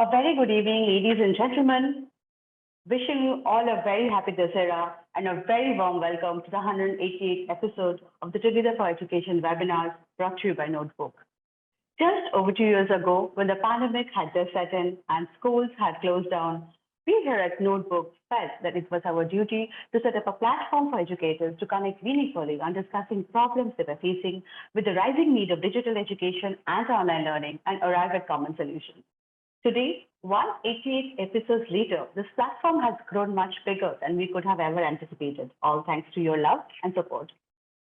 A very good evening, ladies and gentlemen. Wishing you all a very happy Dussehra and a very warm welcome to the 188th episode of the Together for Education webinars brought to you by Notebook. Just over 2 years ago, when the pandemic had just set in and schools had closed down, we here at Notebook felt that it was our duty to set up a platform for educators to connect meaningfully on discussing problems they were facing with the rising need of digital education and online learning and arrive at common solutions. Today, 188 episodes later, this platform has grown much bigger than we could have ever anticipated, all thanks to your love and support.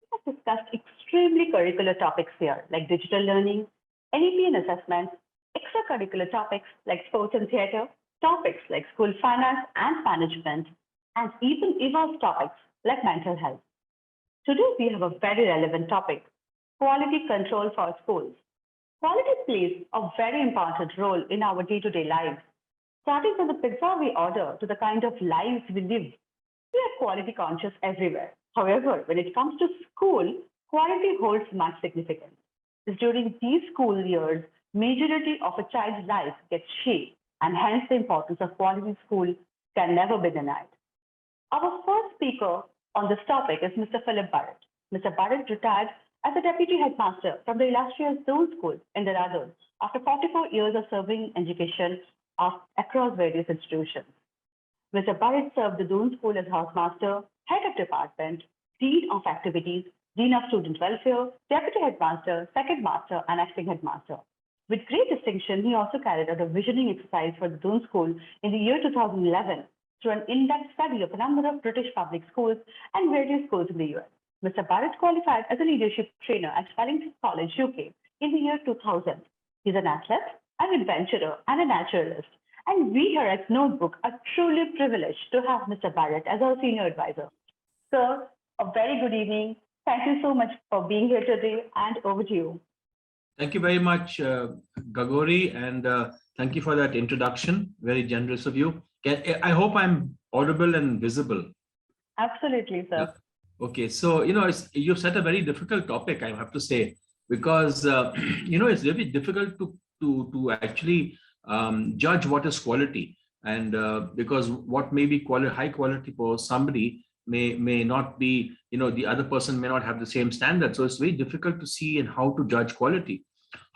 We have discussed extremely curricular topics here, like digital learning, NEP and assessments, extracurricular topics like sports and theatre, topics like school finance and management, and even evolved topics like mental health. Today, we have a very relevant topic, quality control for schools. Quality plays a very important role in our day-to-day lives. Starting from the pizza we order to the kind of lives we live, we are quality conscious everywhere. However, when it comes to school, quality holds much significance. It's during these school years, majority of a child's life gets shaped, and hence the importance of quality school can never be denied. Our first speaker on this topic is Mr. Philip Burrett. Mr. Burrett retired as a deputy headmaster from the illustrious Doon School in Dehradun after 44 years of serving education across various institutions. Mr. Burrett served the Doon School as housemaster, head of department, dean of activities, dean of student welfare, deputy headmaster, second master, and acting headmaster. With great distinction, he also carried out a visioning exercise for the Doon School in the year 2011 through an in-depth study of a number of British public schools and various schools in the US. Mr. Burrett qualified as a leadership trainer at Wellington College, UK in the year 2000. He's an athlete, an adventurer, and a naturalist. And we here at Notebook are truly privileged to have Mr. Burrett as our senior advisor. Sir, a very good evening. Thank you so much for being here today, and over to you. Thank you very much, Gagori, and thank you for that introduction. Very generous of you. I hope I'm audible and visible. Absolutely, sir. Yeah. Okay, so you've set a very difficult topic, I have to say, because it's really difficult to actually judge what is quality, and because what may be high quality for somebody may not be, the other person may not have the same standard. So it's very difficult to see and how to judge quality.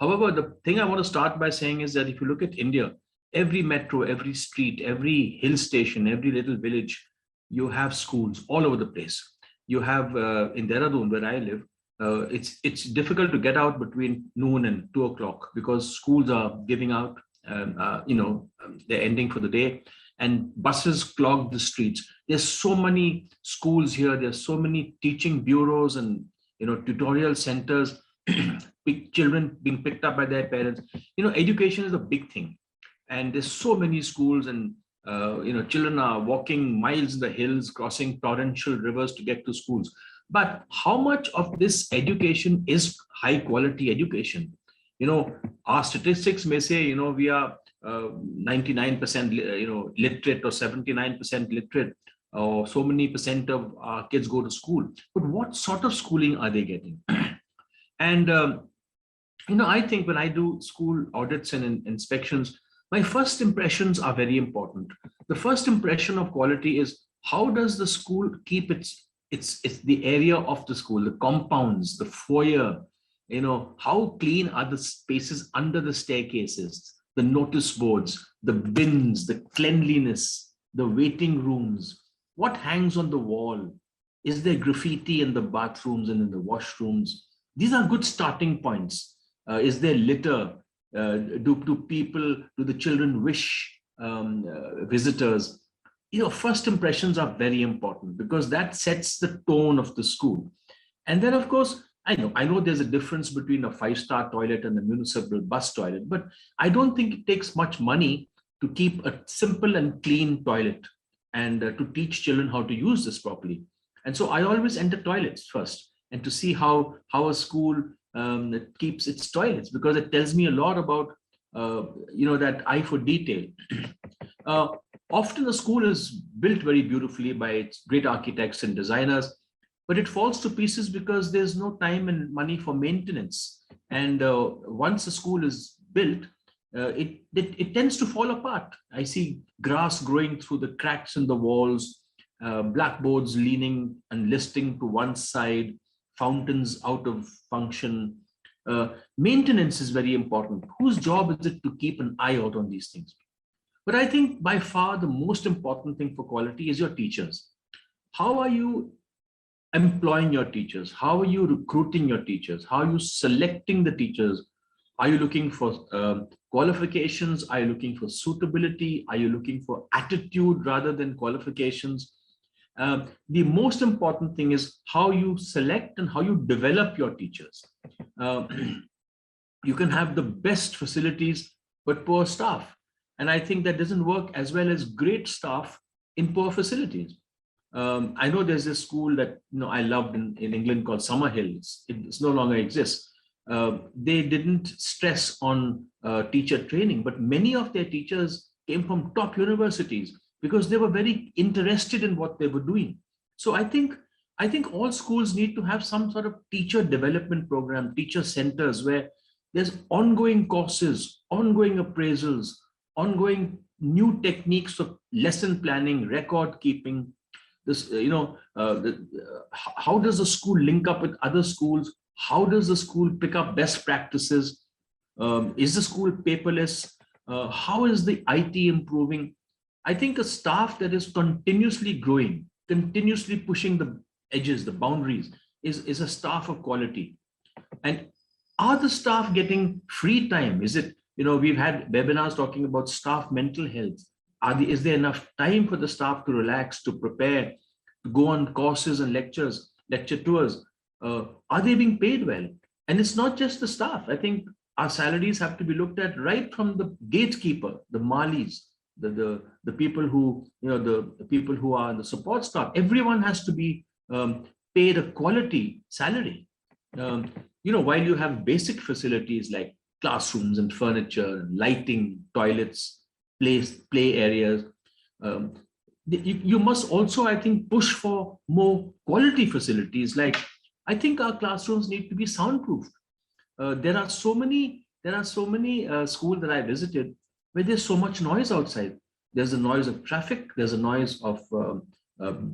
However, the thing I want to start by saying is that if you look at India, every metro, every street, every hill station, every little village, you have schools all over the place. You have in Dehradun, where I live, it's difficult to get out between noon and 2 o'clock because schools are giving out, they're ending for the day, and buses clog the streets. There's so many schools here. There's so many teaching bureaus and tutorial centers, children being picked up by their parents. Education is a big thing, and there's so many schools, and children are walking miles in the hills, crossing torrential rivers to get to schools. But how much of this education is high quality education? Our statistics may say, we are 99% literate or 79% literate, or so many percent of our kids go to school. But what sort of schooling are they getting? And I think when I do school audits and inspections, my first impressions are very important. The first impression of quality is, how does the school keep it's the area of the school, the compounds, the foyer, how clean are the spaces under the staircases, the notice boards, the bins, the cleanliness, the waiting rooms, what hangs on the wall? Is there graffiti in the bathrooms and in the washrooms? These are good starting points. Is there litter? Do the children wish visitors? First impressions are very important because that sets the tone of the school. And then, of course, I know there's a difference between a 5-star toilet and a municipal bus toilet, but I don't think it takes much money to keep a simple and clean toilet and to teach children how to use this properly. And so I always enter toilets first, and to see how a school keeps its toilets, because it tells me a lot about that eye for detail. Often the school is built very beautifully by its great architects and designers, but it falls to pieces because there's no time and money for maintenance. And once a school is built, it tends to fall apart. I see grass growing through the cracks in the walls, blackboards leaning and listing to one side, fountains out of function. Maintenance is very important. Whose job is it to keep an eye out on these things? But I think by far the most important thing for quality is your teachers. How are you employing your teachers? How are you recruiting your teachers? How are you selecting the teachers? Are you looking for qualifications? Are you looking for suitability? Are you looking for attitude rather than qualifications? The most important thing is how you select and how you develop your teachers. You can have the best facilities, but poor staff. And I think that doesn't work as well as great staff in poor facilities. I know there's a school that I loved in England called Summerhill. It no longer exists. They didn't stress on teacher training, but many of their teachers came from top universities because they were very interested in what they were doing. So I think all schools need to have some sort of teacher development program, teacher centers where there's ongoing courses, ongoing appraisals, ongoing new techniques of lesson planning, record keeping. This, how does the school link up with other schools? How does the school pick up best practices? Is the school paperless? How is the IT improving? I think a staff that is continuously growing, continuously pushing the edges, the boundaries, is a staff of quality. And are the staff getting free time? Is it, we've had webinars talking about staff mental health. Is there enough time for the staff to relax, to prepare, to go on courses and lecture tours? Are they being paid well? And it's not just the staff. I think our salaries have to be looked at right from the gatekeeper, the malis, the people who, the people who are in the support staff. Everyone has to be paid a quality salary. While you have basic facilities like classrooms and furniture, and lighting, toilets, play areas, you must also, I think, push for more quality facilities. Like, I think our classrooms need to be soundproof. There are so many schools that I visited where there's so much noise outside. There's a noise of traffic. There's a noise of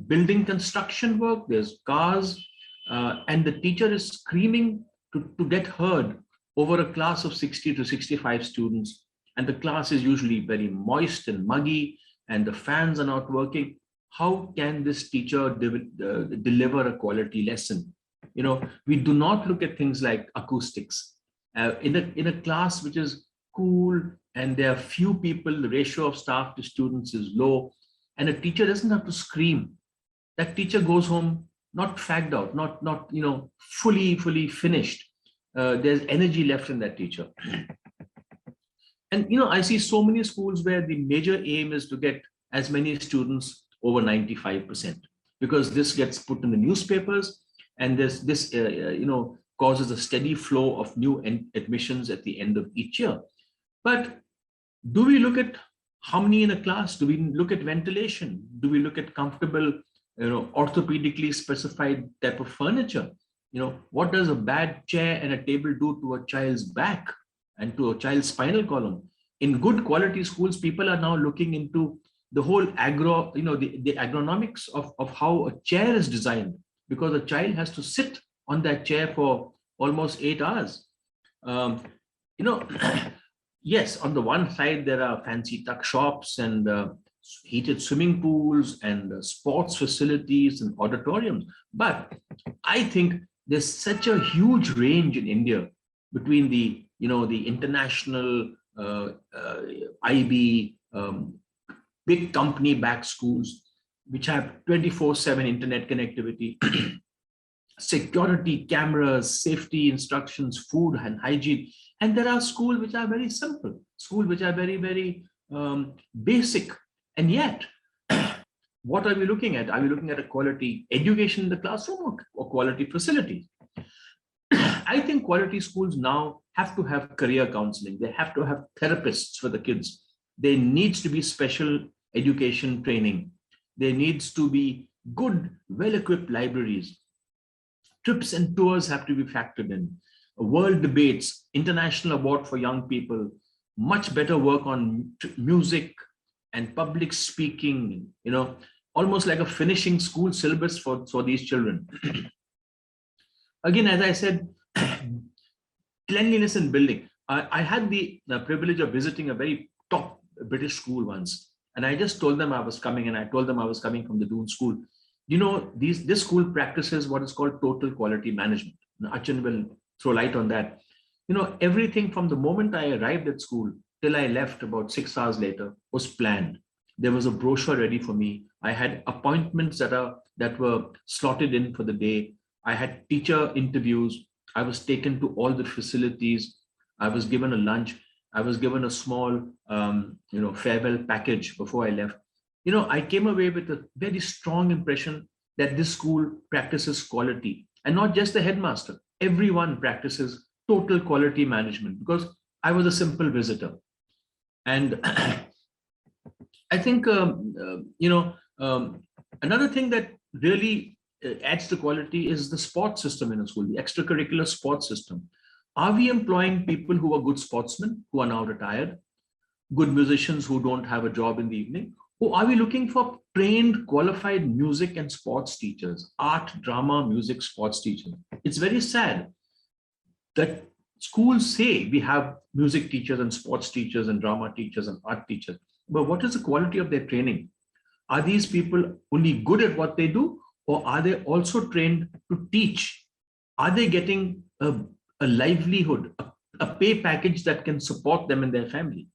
building construction work. There's cars, and the teacher is screaming to get heard over a class of 60 to 65 students. And the class is usually very moist and muggy, and the fans are not working. How can this teacher deliver a quality lesson? We do not look at things like acoustics. In a class which is cool and there are few people, the ratio of staff to students is low, and a teacher doesn't have to scream. That teacher goes home not fagged out, not fully finished. There's energy left in that teacher. And I see so many schools where the major aim is to get as many students over 95%, because this gets put in the newspapers, and this causes a steady flow of new admissions at the end of each year. But do we look at how many in a class? Do we look at ventilation? Do we look at comfortable, orthopedically specified type of furniture? What does a bad chair and a table do to a child's back and to a child's spinal column? In good quality schools, people are now looking into the whole the agronomics of how a chair is designed, because a child has to sit on that chair for almost 8 hours. Yes, on the one side, there are fancy tuck shops and heated swimming pools and sports facilities and auditoriums. But I think there's such a huge range in India between the international IB big company backed schools, which have 24/7 internet connectivity, security cameras, safety instructions, food and hygiene. And there are schools which are very simple, schools which are very, very basic. And yet, what are we looking at? Are we looking at a quality education in the classroom or quality facilities? I think quality schools now have to have career counseling. They have to have therapists for the kids. There needs to be special education training. There needs to be good, well-equipped libraries. Trips and tours have to be factored in. World debates, international award for young people, much better work on music and public speaking, almost like a finishing school syllabus for these children. Again, as I said, cleanliness in building. I had the privilege of visiting a very top British school once, and I just told them I was coming, and I told them I was coming from the Doon school. This school practices what is called total quality management. Now, Achin will throw light on that. Everything from the moment I arrived at school till I left about 6 hours later was planned. There was a brochure ready for me. I had appointments that were slotted in for the day. I had teacher interviews. I was taken to all the facilities. I was given a lunch. I was given a small, farewell package before I left. I came away with a very strong impression that this school practices quality, and not just the headmaster. Everyone practices total quality management, because I was a simple visitor. And I think, another thing that really adds to quality is the sports system in a school, the extracurricular sports system. Are we employing people who are good sportsmen, who are now retired, good musicians who don't have a job in the evening? Or are we looking for trained, qualified music and sports teachers, art, drama, music, sports teachers? It's very sad that schools say we have music teachers and sports teachers and drama teachers and art teachers, but what is the quality of their training? Are these people only good at what they do, or are they also trained to teach? Are they getting a livelihood, a pay package that can support them and their family?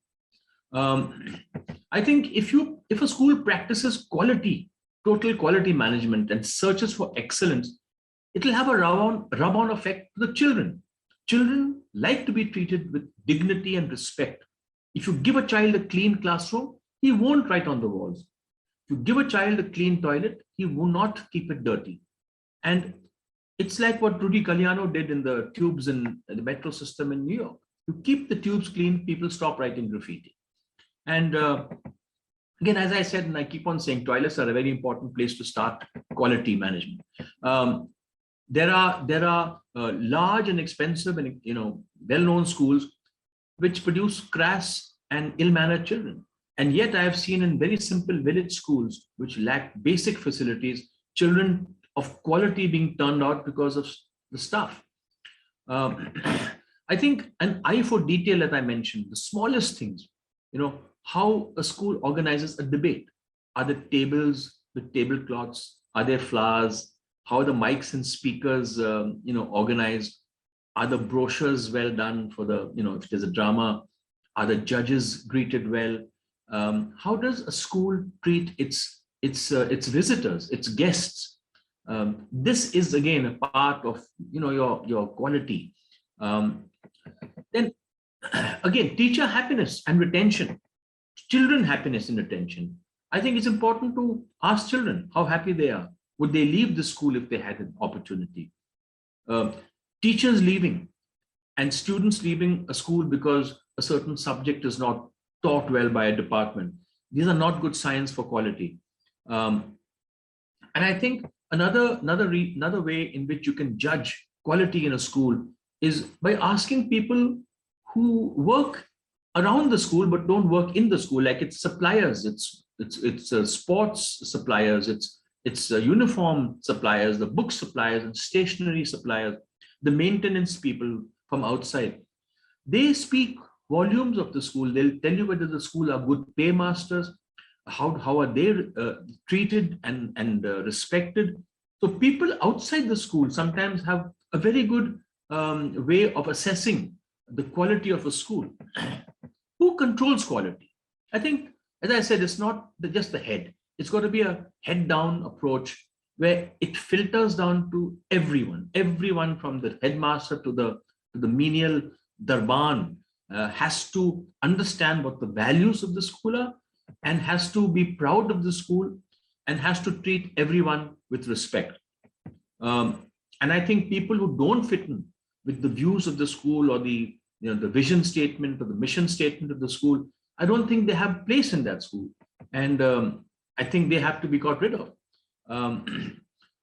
I think if a school practices quality, total quality management, and searches for excellence, it will have a rub-on effect to the children. Children like to be treated with dignity and respect. If you give a child a clean classroom, he won't write on the walls. If you give a child a clean toilet, he will not keep it dirty. And it's like what Rudy Galliano did in the tubes in the metro system in New York. You keep the tubes clean, people stop writing graffiti. And again, as I said, and I keep on saying, toilets are a very important place to start quality management. There are large and expensive and well-known schools which produce crass and ill-mannered children. And yet I have seen in very simple village schools which lack basic facilities, children of quality being turned out because of the staff. I think an eye for detail, that I mentioned, the smallest things, how a school organizes a debate. Are the tables, the tablecloths, are there flowers? How are the mics and speakers, organized? Are the brochures well done for the, if there's a drama? Are the judges greeted well? How does a school treat its visitors, its guests? This is again a part of your quality. Then again, teacher happiness and retention, children happiness and retention. I think it's important to ask children how happy they are. Would they leave the school if they had an opportunity? Teachers leaving and students leaving a school because a certain subject is not taught well by a department. These are not good signs for quality. And I think another way in which you can judge quality in a school is by asking people who work around the school but don't work in the school, like its suppliers, it's sports suppliers, it's uniform suppliers, the book suppliers and stationery suppliers, the maintenance people from outside. They speak volumes of the school. They'll tell you whether the school are good paymasters, how are they treated and respected. So people outside the school sometimes have a very good way of assessing the quality of a school. Who controls quality? I think, as I said, it's not just the head. It's got to be a head-down approach where it filters down to everyone from the headmaster to the menial darban has to understand what the values of the school are and has to be proud of the school and has to treat everyone with respect. And I think people who don't fit in with the views of the school or the vision statement or the mission statement of the school, I don't think they have place in that school. And I think they have to be got rid of.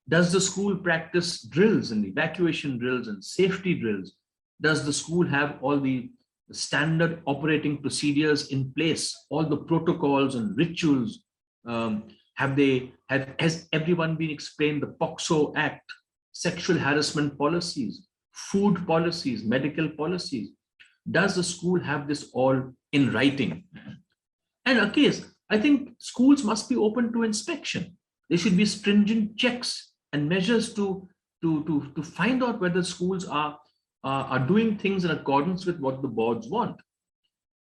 Does the school practice drills and evacuation drills and safety drills? Does the school have all the standard operating procedures in place, all the protocols and rituals? Has everyone been explained the POXO Act, sexual harassment policies, food policies, medical policies? Does the school have this all in writing? And a case, I think schools must be open to inspection. There should be stringent checks and measures to find out whether schools are doing things in accordance with what the boards want.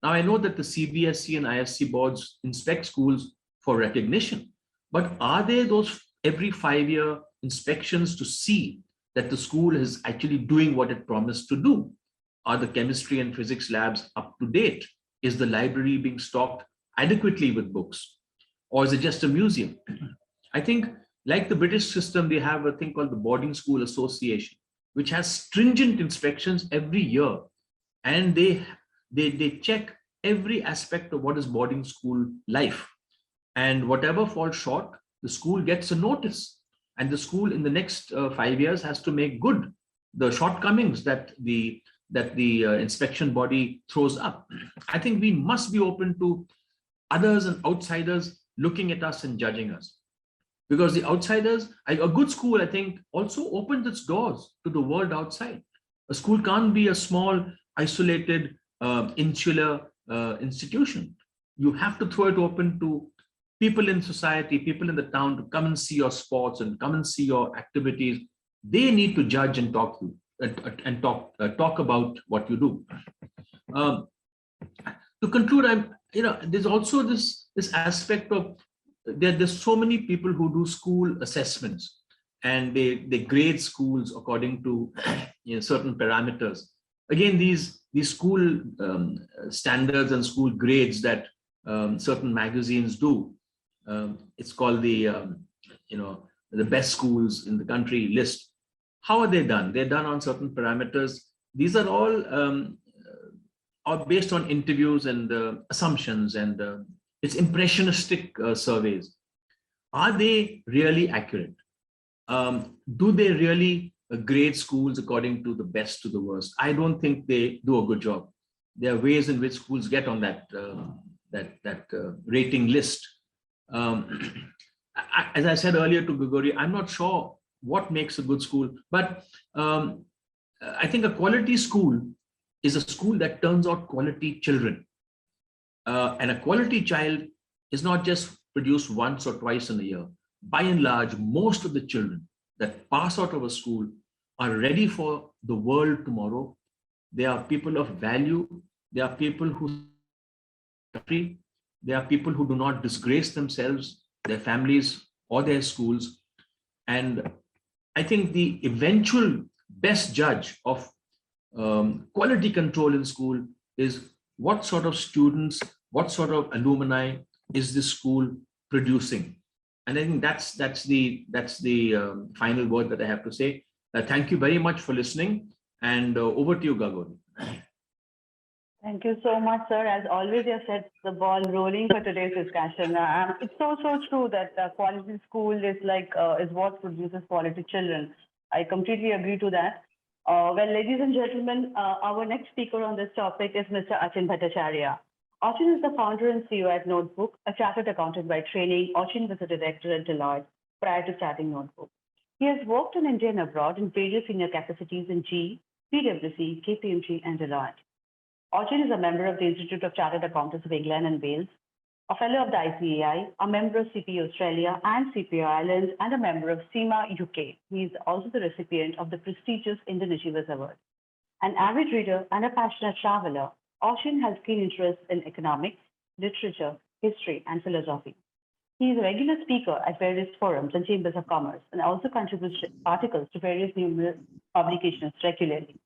Now, I know that the CBSE and ISC boards inspect schools for recognition, but are there those every 5-year inspections to see that the school is actually doing what it promised to do? Are the chemistry and physics labs up to date? Is the library being stocked adequately with books? Or is it just a museum? I think, like the British system, they have a thing called the Boarding School Association, which has stringent inspections every year. And they check every aspect of what is boarding school life. And whatever falls short, the school gets a notice. And the school in the next 5 years has to make good the shortcomings that the inspection body throws up. I think we must be open to others and outsiders looking at us and judging us. Because the outsiders, a good school, I think, also opens its doors to the world outside. A school can't be a small, isolated, insular institution. You have to throw it open to people in society, people in the town, to come and see your sports and come and see your activities. They need to judge and talk talk about what you do. To conclude, there's also this aspect of there's so many people who do school assessments, and they grade schools according to certain parameters. Again, these school standards and school grades that certain magazines do. It's called the best schools in the country list. How are they done? They're done on certain parameters. These are all are based on interviews and assumptions, and it's impressionistic surveys. Are they really accurate? Do they really grade schools according to the best to the worst? I don't think they do a good job. There are ways in which schools get on that rating list. As I said earlier to Gagori, I'm not sure what makes a good school, but I think a quality school is a school that turns out quality children. And a quality child is not just produced once or twice in a year. By and large, most of the children that pass out of a school are ready for the world tomorrow. They are people of value. They are people who they are people who do not disgrace themselves, their families, or their schools. And I think the eventual best judge of quality control in school is what sort of students, what sort of alumni is this school producing. And I think that's the final word that I have to say. Thank you very much for listening, and over to you, Gagori. Thank you so much, sir. As always, you have set the ball rolling for today's discussion. It's so true that quality school is what produces quality children. I completely agree to that. Well, ladies and gentlemen, our next speaker on this topic is Mr. Achin Bhattacharyya. Achin is the founder and CEO at Notebook, a chartered accountant by training. Achin was a director at Deloitte prior to starting Notebook. He has worked in India and abroad in various senior capacities in GE, PwC, KPMG, and Deloitte. Achin is a member of the Institute of Chartered Accountants of England and Wales, a fellow of the ICAI, a member of CPA Australia and CPA Ireland, and a member of CIMA UK. He is also the recipient of the prestigious Indian Achievers Award. An avid reader and a passionate traveler, Achin has keen interest in economics, literature, history, and philosophy. He is a regular speaker at various forums and chambers of commerce, and also contributes articles to various numerous publications regularly.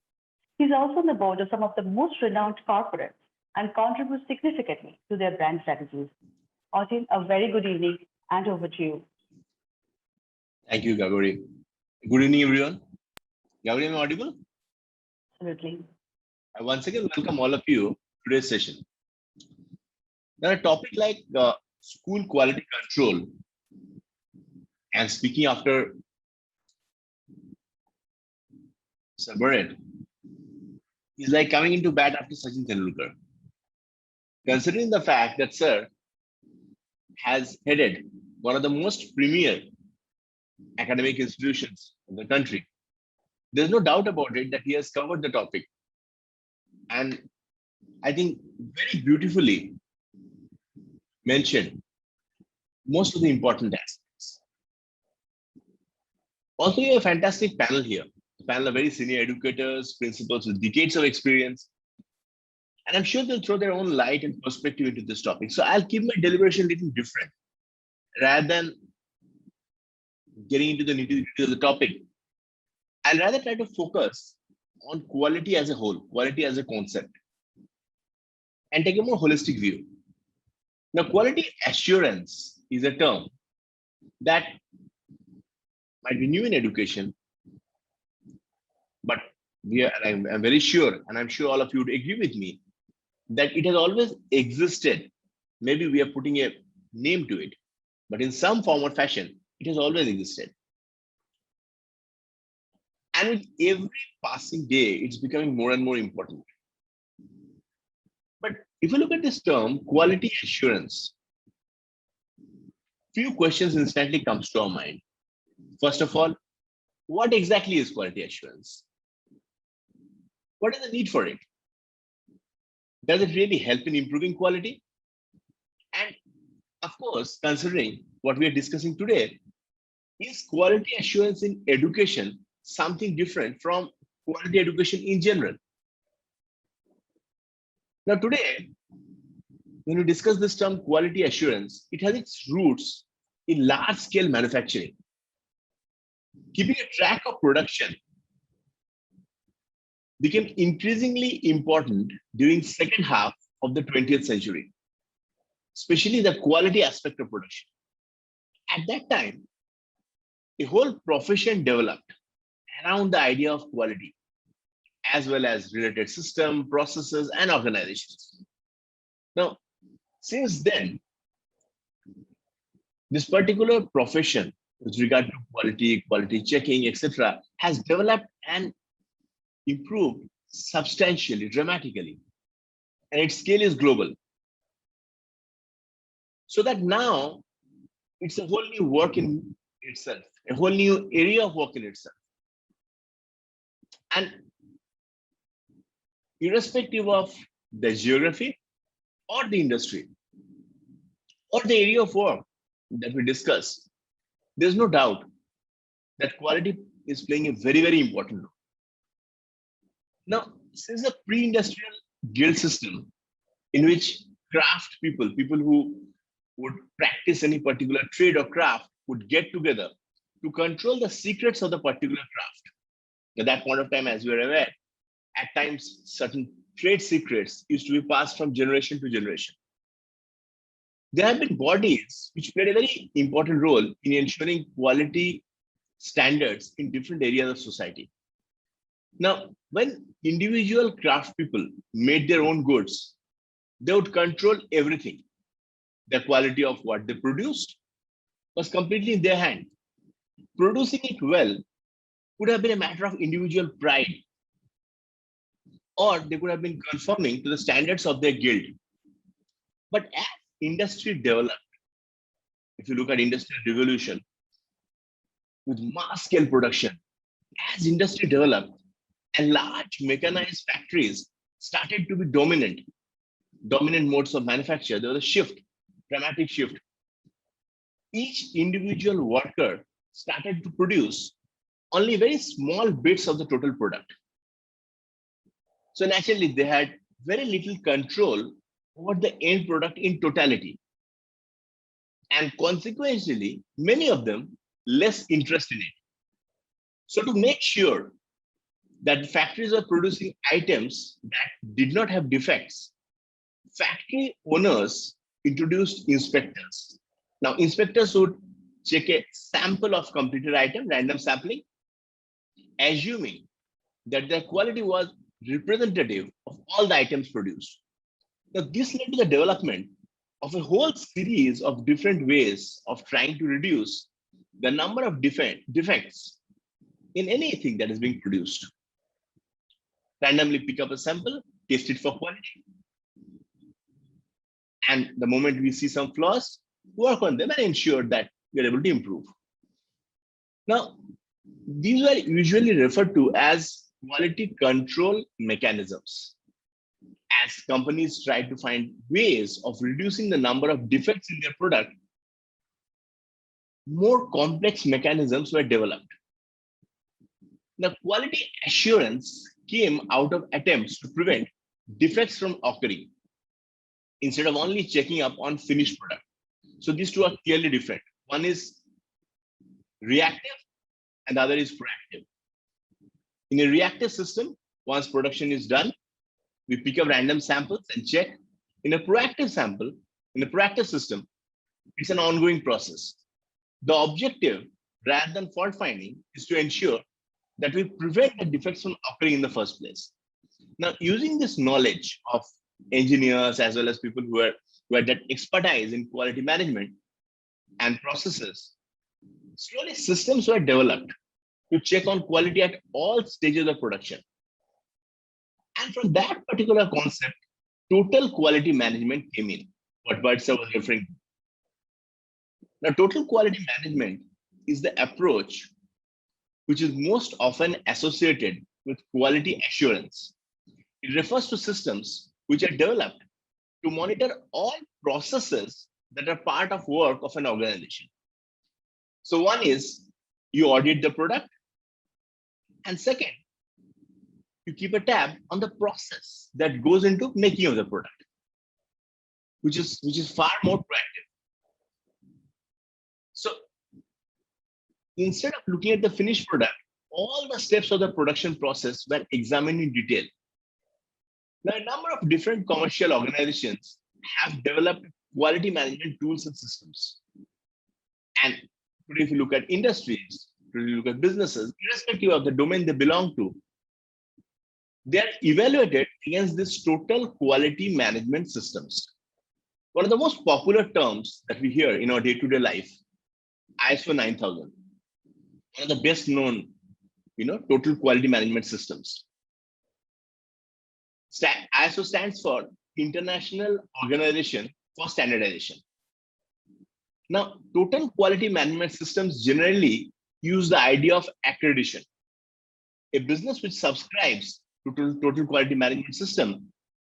He's also on the board of some of the most renowned corporates and contributes significantly to their brand strategies. Achin, a very good evening, and over to you. Thank you, Gagori. Good evening, everyone. Gagori, am I audible? Absolutely. I once again welcome all of you to today's session. Now, a topic like school quality control, and speaking after Burrett, is like coming into bat after Sachin Tendulkar. Considering the fact that Sir has headed one of the most premier academic institutions in the country, there's no doubt about it that he has covered the topic. And I think very beautifully mentioned most of the important aspects. Also, you have a fantastic panel here. The panel of very senior educators, principals with decades of experience. And I'm sure they'll throw their own light and perspective into this topic. So I'll keep my deliberation a little different. Rather than getting into the nitty-gritty of the topic, I'll rather try to focus on quality as a whole, quality as a concept, and take a more holistic view. Now, quality assurance is a term that might be new in education, but I'm very sure, and I'm sure all of you would agree with me, that it has always existed. Maybe we are putting a name to it, but in some form or fashion, it has always existed. And with every passing day, it's becoming more and more important. But if you look at this term, quality assurance, few questions instantly comes to our mind. First of all, what exactly is quality assurance? What is the need for it? Does it really help in improving quality? And of course, considering what we are discussing today, is quality assurance in education something different from quality education in general? Now today, when we discuss this term quality assurance, it has its roots in large-scale manufacturing. Keeping a track of production became increasingly important during second half of the 20th century, especially the quality aspect of production. At that time, a whole profession developed around the idea of quality, as well as related system, processes, and organizations. Now, since then, this particular profession with regard to quality checking, etc., has developed and improved substantially, dramatically, and its scale is global. So that now it's a whole new work in itself, a whole new area of work in itself. And irrespective of the geography or the industry or the area of work that we discuss, there's no doubt that quality is playing a very, very important role. Now, since the pre-industrial guild system in which craft people who would practice any particular trade or craft would get together to control the secrets of the particular craft. At that point of time, as we are aware, at times certain trade secrets used to be passed from generation to generation. There have been bodies which played a very important role in ensuring quality standards in different areas of society. Now, when individual craft people made their own goods, they would control everything. The quality of what they produced was completely in their hand. Producing it well could have been a matter of individual pride, or they could have been conforming to the standards of their guild. But as industry developed, if you look at industrial revolution with mass scale production, as industry developed and large mechanized factories started to be dominant modes of manufacture, there was a shift, dramatic shift. Each individual worker started to produce only very small bits of the total product. So naturally, they had very little control over the end product in totality. And consequently, many of them less interest in it. So to make sure that factories are producing items that did not have defects, factory owners introduced inspectors. Now, inspectors would check a sample of completed item, random sampling, assuming that their quality was representative of all the items produced. Now, this led to the development of a whole series of different ways of trying to reduce the number of defects in anything that is being produced. randomly pick up a sample, test it for quality. And the moment we see some flaws, work on them and ensure that we're able to improve. Now, these were usually referred to as quality control mechanisms, as companies try to find ways of reducing the number of defects in their product. More complex mechanisms were developed. Now, quality assurance came out of attempts to prevent defects from occurring instead of only checking up on finished product. So these two are clearly different. One is reactive and the other is proactive. In a reactive system, once production is done, we pick up random samples and check. In a proactive system, it's an ongoing process. The objective, rather than fault finding, is to ensure that we prevent the defects from occurring in the first place. Now, using this knowledge of engineers as well as people who had that expertise in quality management and processes, slowly systems were developed to check on quality at all stages of production. And from that particular concept, total quality management came in, what Bhattacharyya was referring to. Now, total quality management is the approach which is most often associated with quality assurance. It refers to systems which are developed to monitor all processes that are part of work of an organization. So one is you audit the product, and second, you keep a tab on the process that goes into making of the product, which is far more proactive. So instead of looking at the finished product, all the steps of the production process were examined in detail. Now, a number of different commercial organizations have developed quality management tools and systems. And today, if you look at industries, if you look at businesses, irrespective of the domain they belong to, they are evaluated against this total quality management systems. One of the most popular terms that we hear in our day-to-day life, ISO 9000, one of the best known, total quality management systems. ISO stands for International Organization for Standardization. Now, total quality management systems generally use the idea of accreditation. A business which subscribes to total quality management system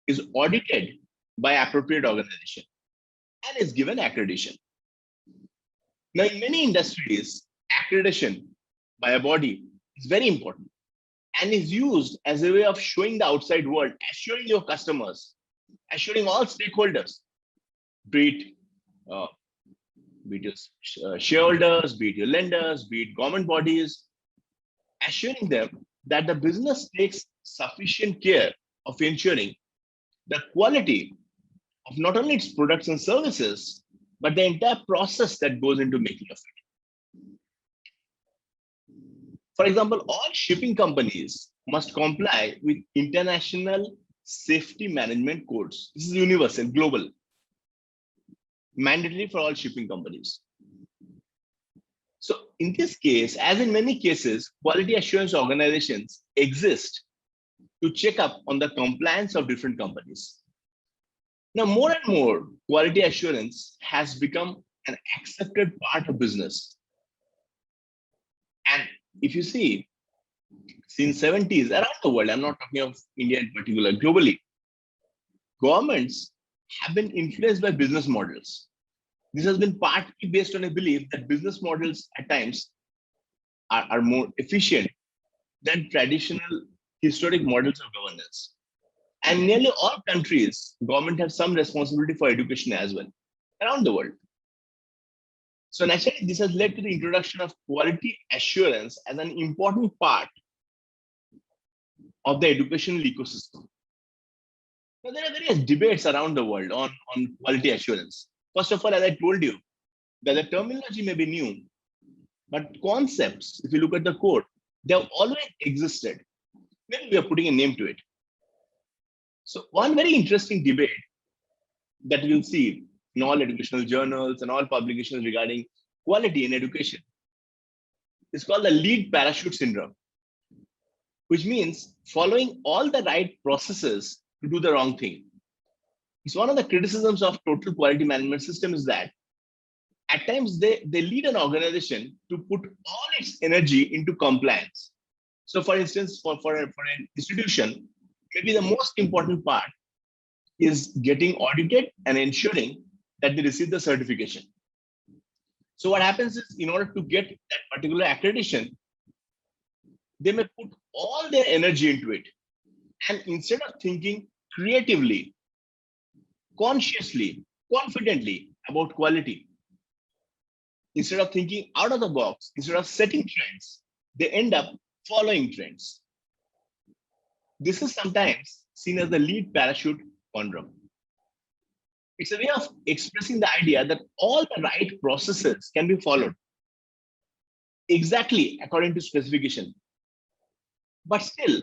is audited by appropriate organization and is given accreditation. Now, in many industries, accreditation by a body is very important and is used as a way of showing the outside world, assuring your customers, assuring all stakeholders, be it your shareholders, be it your lenders, be it government bodies, assuring them that the business takes sufficient care of ensuring the quality of not only its products and services, but the entire process that goes into making of it. For example, all shipping companies must comply with international safety management codes. This is universal, global, mandatory for all shipping companies. So in this case, as in many cases, quality assurance organizations exist to check up on the compliance of different companies. Now, more and more, quality assurance has become an accepted part of business. And if you see, since 70s, around the world, I'm not talking of India in particular, globally, governments have been influenced by business models. This has been partly based on a belief that business models at times are more efficient than traditional historic models of governance. And nearly all countries, government have some responsibility for education as well, around the world. So naturally, this has led to the introduction of quality assurance as an important part of the educational ecosystem. Now, there are various debates around the world on quality assurance. First of all, as I told you, that the terminology may be new, but concepts, if you look at the code, they have always existed. Maybe we are putting a name to it. So one very interesting debate that you'll see in all educational journals and all publications regarding quality in education is called the lead parachute syndrome. which means following all the right processes to do the wrong thing. It's one of the criticisms of total quality management system is that at times they lead an organization to put all its energy into compliance. So for instance, for an institution, maybe the most important part is getting audited and ensuring that they receive the certification. So what happens is, in order to get that particular accreditation, they may put all their energy into it. And instead of thinking creatively, consciously, confidently about quality, instead of thinking out of the box, instead of setting trends, they end up following trends. This is sometimes seen as the lead parachute conundrum. It's a way of expressing the idea that all the right processes can be followed exactly according to specification, but still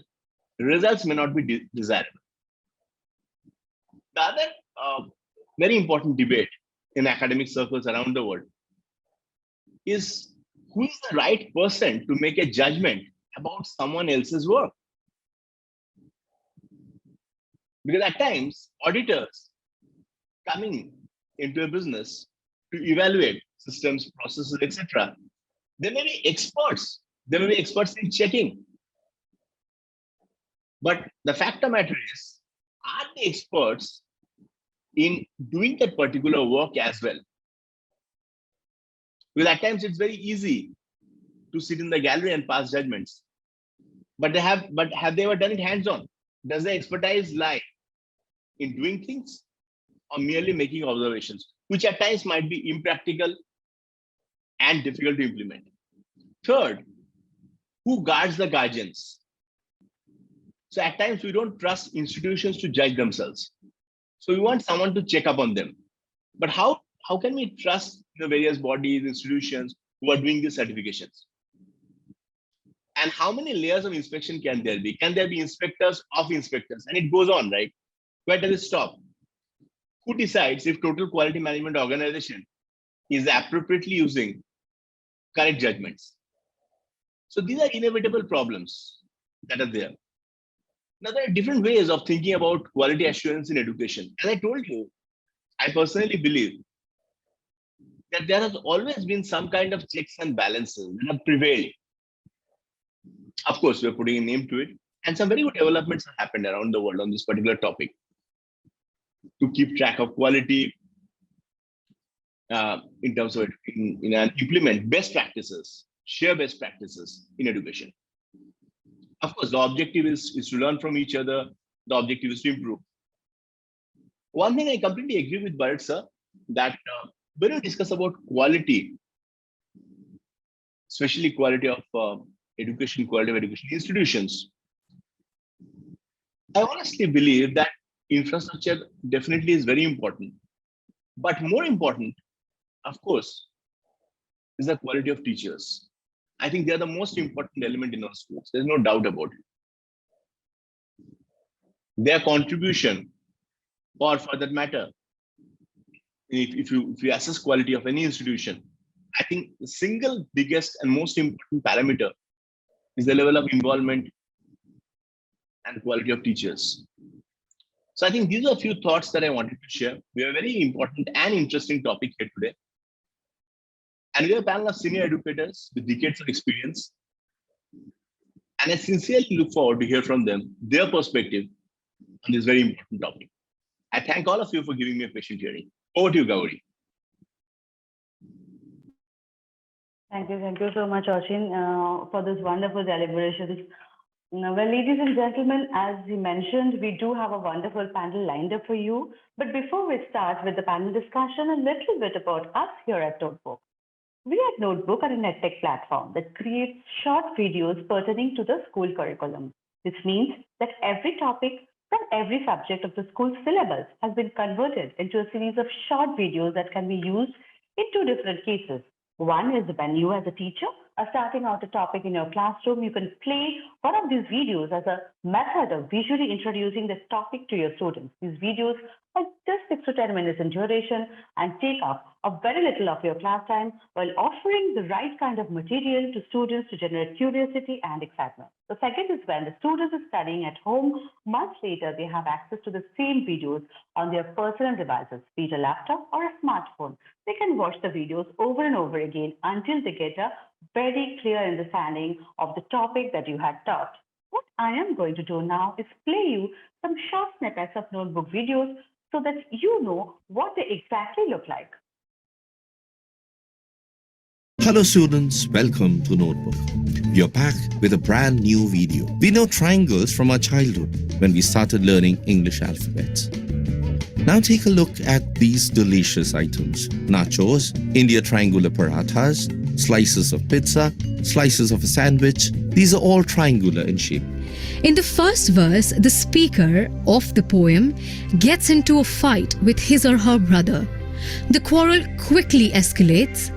results may not be desirable. The other very important debate in academic circles around the world is who is the right person to make a judgment about someone else's work. Because at times, auditors coming into a business to evaluate systems, processes, etc., they may be experts. They may be experts in checking. But the fact of the matter is, are they experts in doing that particular work as well? Because at times it's very easy to sit in the gallery and pass judgments. But have they ever done it hands-on? Does their expertise lie in doing things or merely making observations, which at times might be impractical and difficult to implement? Third, who guards the guardians? So at times we don't trust institutions to judge themselves. So we want someone to check up on them. But how can we trust the various bodies, institutions who are doing these certifications? And how many layers of inspection can there be? Can there be inspectors of inspectors? And it goes on, right? Where does it stop? Who decides if total quality management organization is appropriately using correct judgments? So these are inevitable problems that are there. Now, there are different ways of thinking about quality assurance in education. As I told you, I personally believe that there has always been some kind of checks and balances that have prevailed. Of course, we're putting a name to it, and some very good developments have happened around the world on this particular topic to keep track of quality in terms of and implement best practices, share best practices in education. Of course, the objective is to learn from each other. The objective is to improve. One thing I completely agree with Burrett, sir, that when we discuss about quality, especially quality of education, quality of education institutions, I honestly believe that infrastructure definitely is very important. But more important, of course, is the quality of teachers. I think they are the most important element in our schools. There's no doubt about it. Their contribution, or for that matter, if you assess quality of any institution, I think the single biggest and most important parameter is the level of involvement and quality of teachers. So I think these are a few thoughts that I wanted to share. We have a very important and interesting topic here today. And we have a panel of senior educators with decades of experience. And I sincerely look forward to hear from them, their perspective on this very important topic. I thank all of you for giving me a patient hearing. Over to you, Gauri. Thank you so much, Achin, for this wonderful deliberations. Well, ladies and gentlemen, as you mentioned, we do have a wonderful panel lined up for you. But before we start with the panel discussion, a little bit about us here at Notebook. We at Notebook are an edtech platform that creates short videos pertaining to the school curriculum. This means that every topic from every subject of the school syllabus has been converted into a series of short videos that can be used in two different cases. One is when you as a teacher are starting out a topic in your classroom, you can play one of these videos as a method of visually introducing the topic to your students. These videos or just 6 to 10 minutes in duration and take up a very little of your class time while offering the right kind of material to students to generate curiosity and excitement. The second is when the students are studying at home, months later they have access to the same videos on their personal devices, be it a laptop or a smartphone. They can watch the videos over and over again until they get a very clear understanding of the topic that you had taught. What I am going to do now is play you some short snippets of notebook videos so that you know what they exactly look like. Hello students, welcome to Notebook. We are back with a brand new video. We know triangles from our childhood when we started learning English alphabets. Now take a look at these delicious items. Nachos, India triangular parathas, slices of pizza, slices of a sandwich. These are all triangular in shape. In the first verse, the speaker of the poem gets into a fight with his or her brother. The quarrel quickly escalates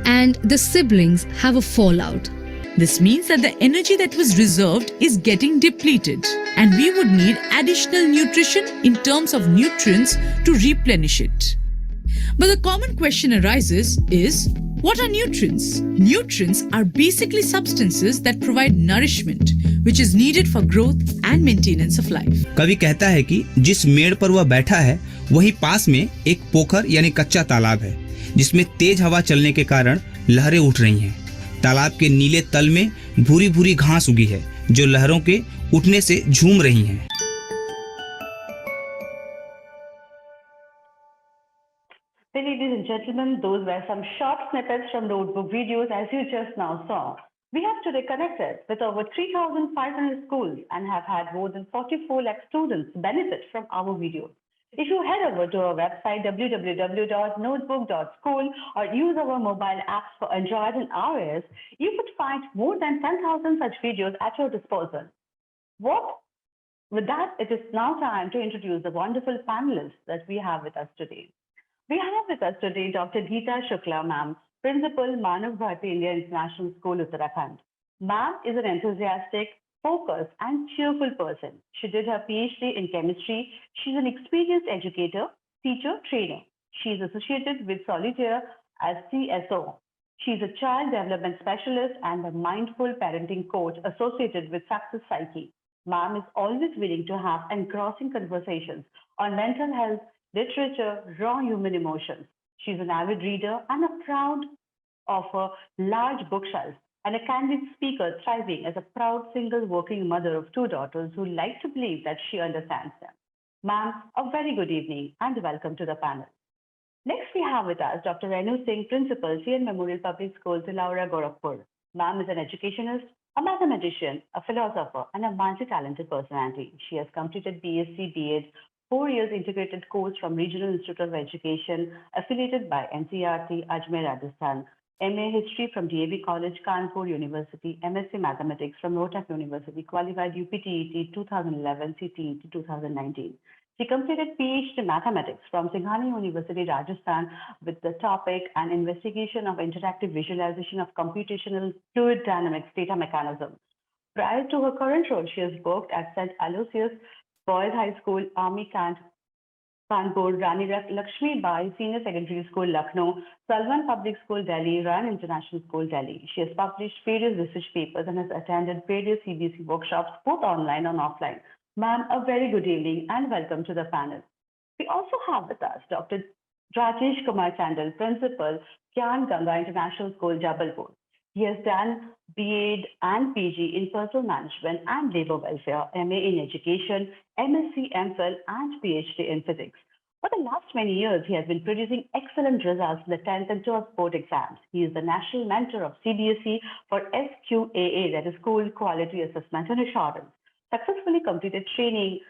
and the siblings have a fallout. This means that the energy that was reserved is getting depleted, and we would need additional nutrition in terms of nutrients to replenish it. But the common question arises is, what are nutrients? Nutrients are basically substances that provide nourishment, which is needed for growth and maintenance of life. कवि कहता है कि जिस मेड़ पर वह बैठा है वहीं पास में एक पोखर यानी कच्चा तालाब है जिसमें तेज हवा चलने के कारण लहरें उठ रही हैं। तालाब के नीले तल में भूरी भूरी घास उगी है जो लहरों के उठने से झूम रही हैं। Ladies and gentlemen, those were some short snippets from notebook videos as you just now saw. We have today connected with over 3,500 schools and have had more than 44 lakh students benefit from our videos. If you head over to our website www.notebook.school or use our mobile apps for Android and iOS, you could find more than 10,000 such videos at your disposal. With that, it is now time to introduce the wonderful panelists that we have with us today. We have with us today Dr. Geeta Shukla, ma'am, Principal, Manava, Bharti India International School, Uttarakhand. Ma'am is an enthusiastic, focused, and cheerful person. She did her PhD in chemistry. She's an experienced educator, teacher, trainer. She is associated with Solitaire as CSO. She's a child development specialist and a mindful parenting coach associated with Success Psyche. Ma'am is always willing to have engrossing conversations on mental health, literature, raw human emotions. She's an avid reader and a proud of a large bookshelf and a candid speaker thriving as a proud single working mother of 2 daughters who like to believe that she understands them. Ma'am, a very good evening and welcome to the panel. Next, we have with us Dr. Renu Singh, Principal, CN Memorial Public School, Tilaura, Gorakhpur. Ma'am is an educationist, a mathematician, a philosopher, and a multi-talented personality. She has completed BSc, BEd, 4 years integrated course from Regional Institute of Education, affiliated by NCERT, Ajmer, Rajasthan. MA History from DAV College, Kanpur University, MSc Mathematics from Rohtak University, qualified UPTET 2011, CTET 2019. She completed PhD Mathematics from Singhani University, Rajasthan, with the topic and investigation of interactive visualization of computational fluid dynamics data mechanism. Prior to her current role, she has worked at St. Aloysius Boys High School, Army Camp, Kanpur, Rani Lakshmi Bai Senior Secondary School, Lucknow, Salman Public School, Delhi, Ran International School, Delhi. She has published various research papers and has attended various CBSE workshops, both online and offline. Ma'am, a very good evening and welcome to the panel. We also have with us Dr. Rajesh Kumar Chandel, Principal, Gyan, Ganga International School, Jabalpur. He has done BEd and PG in Personal Management and Labor Welfare, MA in Education, MSc, MPhil, and PhD in Physics. For the last many years, he has been producing excellent results in the 10th and 12th board exams. He is the national mentor of CBSE for SQAA, that is School Quality Assessment and Assurance. Successfully completed successfully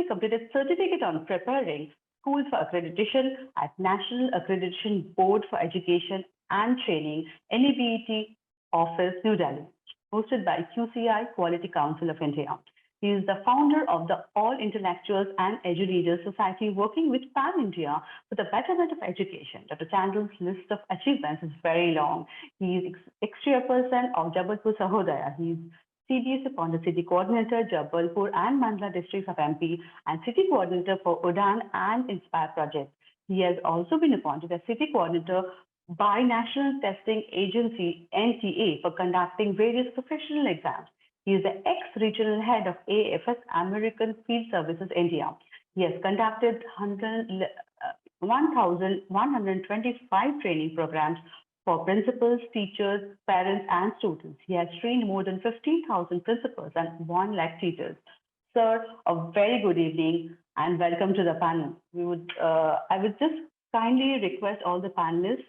completed certificate on preparing schools for accreditation at National Accreditation Board for Education and Training, NABET Office, New Delhi, hosted by QCI, Quality Council of India. He is the founder of the All Intellectuals and Edu-Leaders Society, working with Pan India for the betterment of education. Dr. Chandel's list of achievements is very long. He is ex-chairperson of Jabalpur Sahodaya. He is CDS upon the City Coordinator, Jabalpur and Mandla districts of MP, and City Coordinator for Udan and Inspire projects. He has also been appointed as City Coordinator by National Testing Agency NTA for conducting various professional exams. He is the ex-regional head of AFS American Field Services India. He has conducted 1,125 training programs for principals, teachers, parents, and students. He has trained more than 15,000 principals and 1 lakh teachers. Sir, a very good evening and welcome to the panel. I would just kindly request all the panelists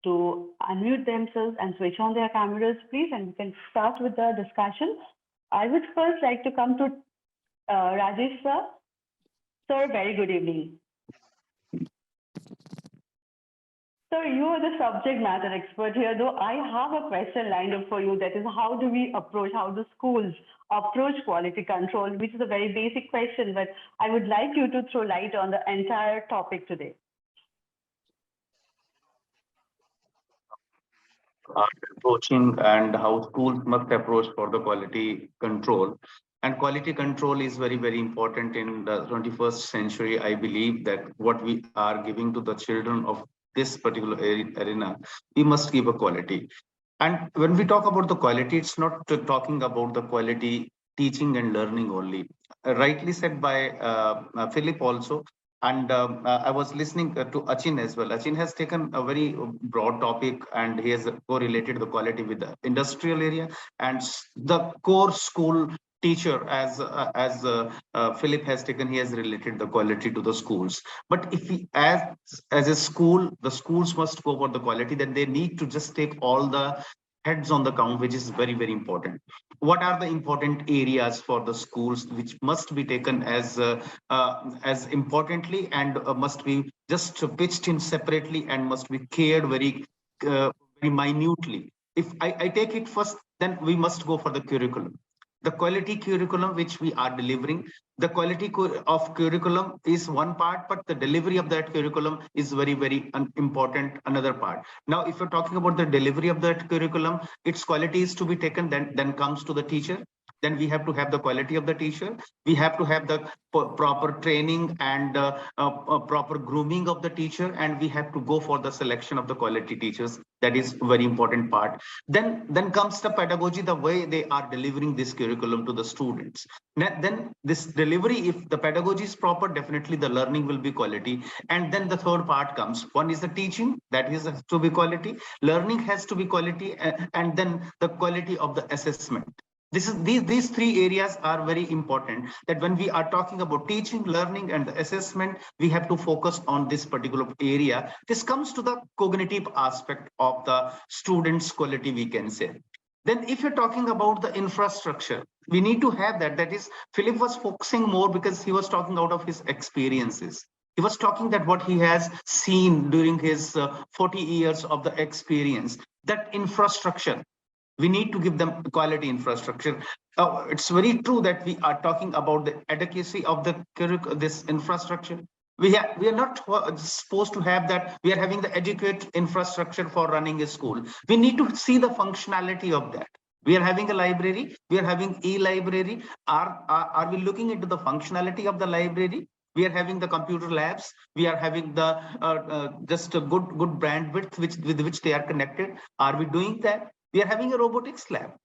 to unmute themselves and switch on their cameras, please, and we can start with the discussion. I would first like to come to Rajesh, sir. Sir, very good evening. Sir, you are the subject matter expert here, though I have a question lined up for you. That is, how do schools approach quality control, which is a very basic question, but I would like you to throw light on the entire topic today. Approaching and how schools must approach for the quality control. And quality control is very, very important in the 21st century. I believe that what we are giving to the children of this particular arena, we must give a quality. And when we talk about the quality, it's not talking about the quality teaching and learning only. Rightly said by Philip also. And I was listening to Achin as well. Achin has taken a very broad topic and he has correlated the quality with the industrial area and the core school teacher as Philip has taken, he has related the quality to the schools. But if we, as a school, the schools must go for the quality, then they need to just take all the heads on the count, which is very, very important. What are the important areas for the schools which must be taken as importantly and must be just pitched in separately and must be cared very minutely? If I take it first, then we must go for the curriculum. The quality curriculum which we are delivering, the quality of curriculum is one part, but the delivery of that curriculum is very, very important, another part. Now, if you're talking about the delivery of that curriculum, its quality is to be taken, then comes to the teacher. Then we have to have the quality of the teacher. We have to have the proper training and proper grooming of the teacher. And we have to go for the selection of the quality teachers. That is a very important part. Then comes the pedagogy, the way they are delivering this curriculum to the students. Then this delivery, if the pedagogy is proper, definitely the learning will be quality. And then the third part comes. One is the teaching, that is to be quality. Learning has to be quality, and then the quality of the assessment. These three areas are very important, that when we are talking about teaching, learning, and the assessment, we have to focus on this particular area. This comes to the cognitive aspect of the students' quality, we can say. Then if you're talking about the infrastructure, we need to have that. That is, Philip was focusing more because he was talking out of his experiences. He was talking that what he has seen during his 40 years of the experience, that infrastructure. We need to give them quality infrastructure. It's very true that we are talking about the adequacy of this infrastructure. We are not supposed to have that. We are having the adequate infrastructure for running a school. We need to see the functionality of that. We are having a library. We are having e-library. Are we looking into the functionality of the library? We are having the computer labs. We are having the just a good bandwidth with which they are connected. Are we doing that? We are having a robotics lab.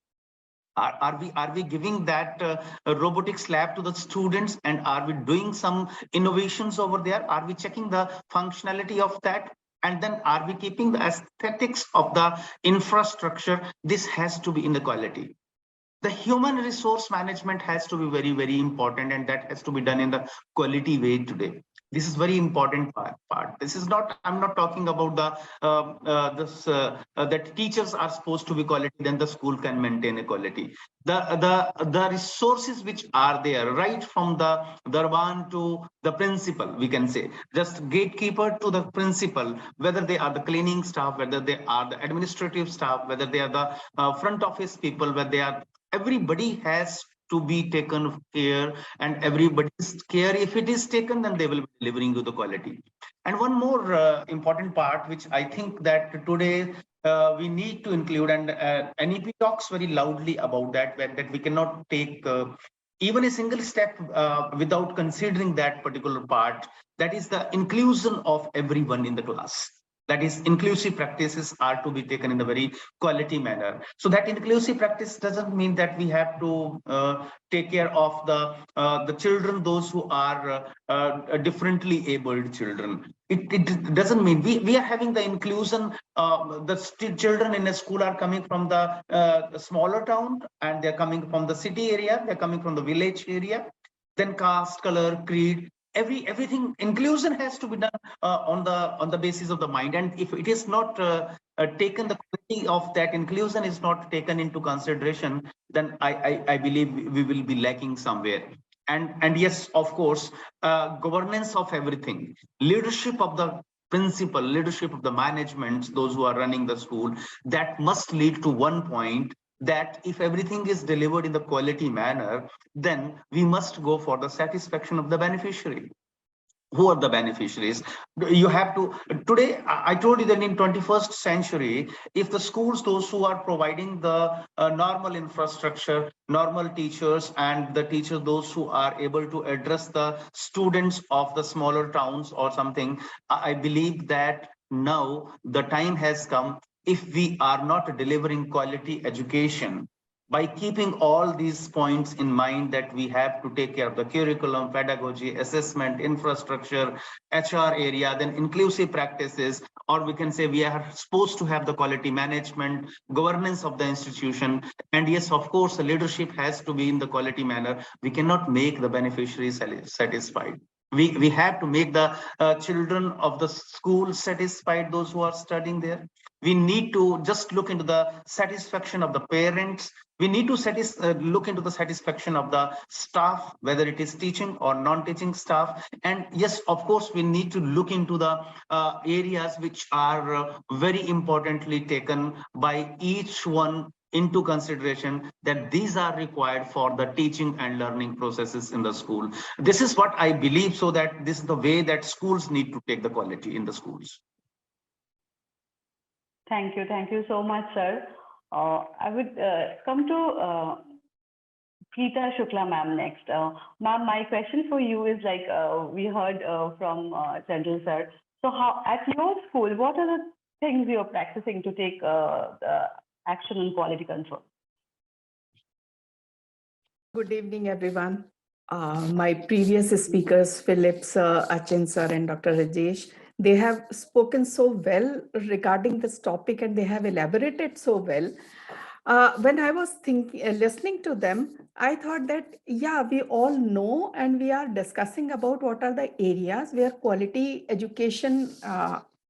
Are we giving that robotics lab to the students, and are we doing some innovations over there? Are we checking the functionality of that? And then are we keeping the aesthetics of the infrastructure? This has to be in the quality. The human resource management has to be very, very important, and that has to be done in the quality way today. This is very important part. This is not, I'm not talking about that teachers are supposed to be quality, then the school can maintain a quality. The resources which are there, right from the Darban to the principal, we can say, just gatekeeper to the principal, whether they are the cleaning staff, whether they are the administrative staff, whether they are the front office people, whether they are, everybody has to be taken care, and everybody's care, if it is taken, then they will be delivering you the quality. And one more important part, which I think that today we need to include, and NEP talks very loudly about that we cannot take even a single step without considering that particular part. That is the inclusion of everyone in the class. That is, inclusive practices are to be taken in a very quality manner. So that inclusive practice doesn't mean that we have to take care of the children, those who are differently abled children. It doesn't mean we are having the inclusion. The children in a school are coming from the smaller town, and they're coming from the city area, they're coming from the village area. Then caste, color, creed, everything, inclusion has to be done on the basis of the mind. And if it is not taken, the quality of that inclusion is not taken into consideration, then I believe we will be lacking somewhere. And yes, of course, governance of everything, leadership of the principal, leadership of the management, those who are running the school, that must lead to one point, that if everything is delivered in the quality manner, then we must go for the satisfaction of the beneficiary. Who are the beneficiaries? You have to, today, I told you that in 21st century, if the schools, those who are providing the normal infrastructure, normal teachers, and the teachers, those who are able to address the students of the smaller towns or something, I believe that now the time has come. If we are not delivering quality education, by keeping all these points in mind, that we have to take care of the curriculum, pedagogy, assessment, infrastructure, HR area, then inclusive practices, or we can say we are supposed to have the quality management, governance of the institution. And yes, of course, the leadership has to be in the quality manner. We cannot make the beneficiaries satisfied. We have to make the children of the school satisfied, those who are studying there. We need to just look into the satisfaction of the parents. We need to look into the satisfaction of the staff, whether it is teaching or non-teaching staff. And yes, of course, we need to look into the areas which are very importantly taken by each one into consideration, that these are required for the teaching and learning processes in the school. This is what I believe, so that this is the way that schools need to take the quality in the schools. Thank you so much, sir. I would come to Geeta Shukla ma'am next. Ma'am, my question for you is like we heard from Chandel sir. So how at your school, what are the things you're practicing to take action on quality control? Good evening, everyone. My previous speakers, Philip sir, Achin sir, and Dr. Rajesh, they have spoken so well regarding this topic, and they have elaborated so well. When I was listening to them, I thought that, yeah, we all know, and we are discussing about what are the areas where quality education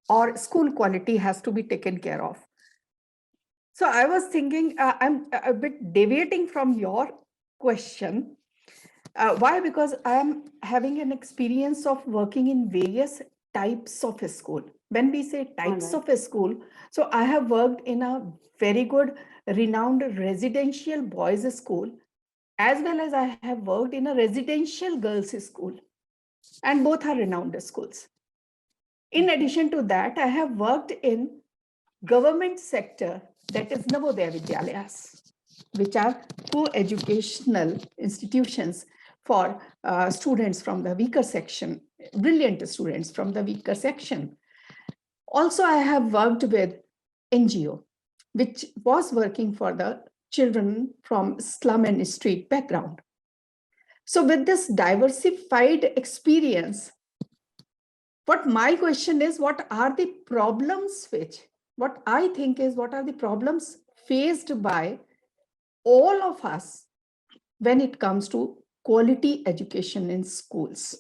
or school quality has to be taken care of. So I was thinking, I'm a bit deviating from your question. Why? Because I am having an experience of working in various types of a school. When we say types of a school, so I have worked in a very good, renowned residential boys' school, as well as I have worked in a residential girls' school, and both are renowned schools. In addition to that, I have worked in government sector, that is Navodaya Vidyalayas, which are co-educational institutions for students from the weaker section, brilliant students from the weaker section. Also, I have worked with NGO, which was working for the children from slum and street background. So with this diversified experience, what my question is, what are the problems what I think is, what are the problems faced by all of us when it comes to quality education in schools?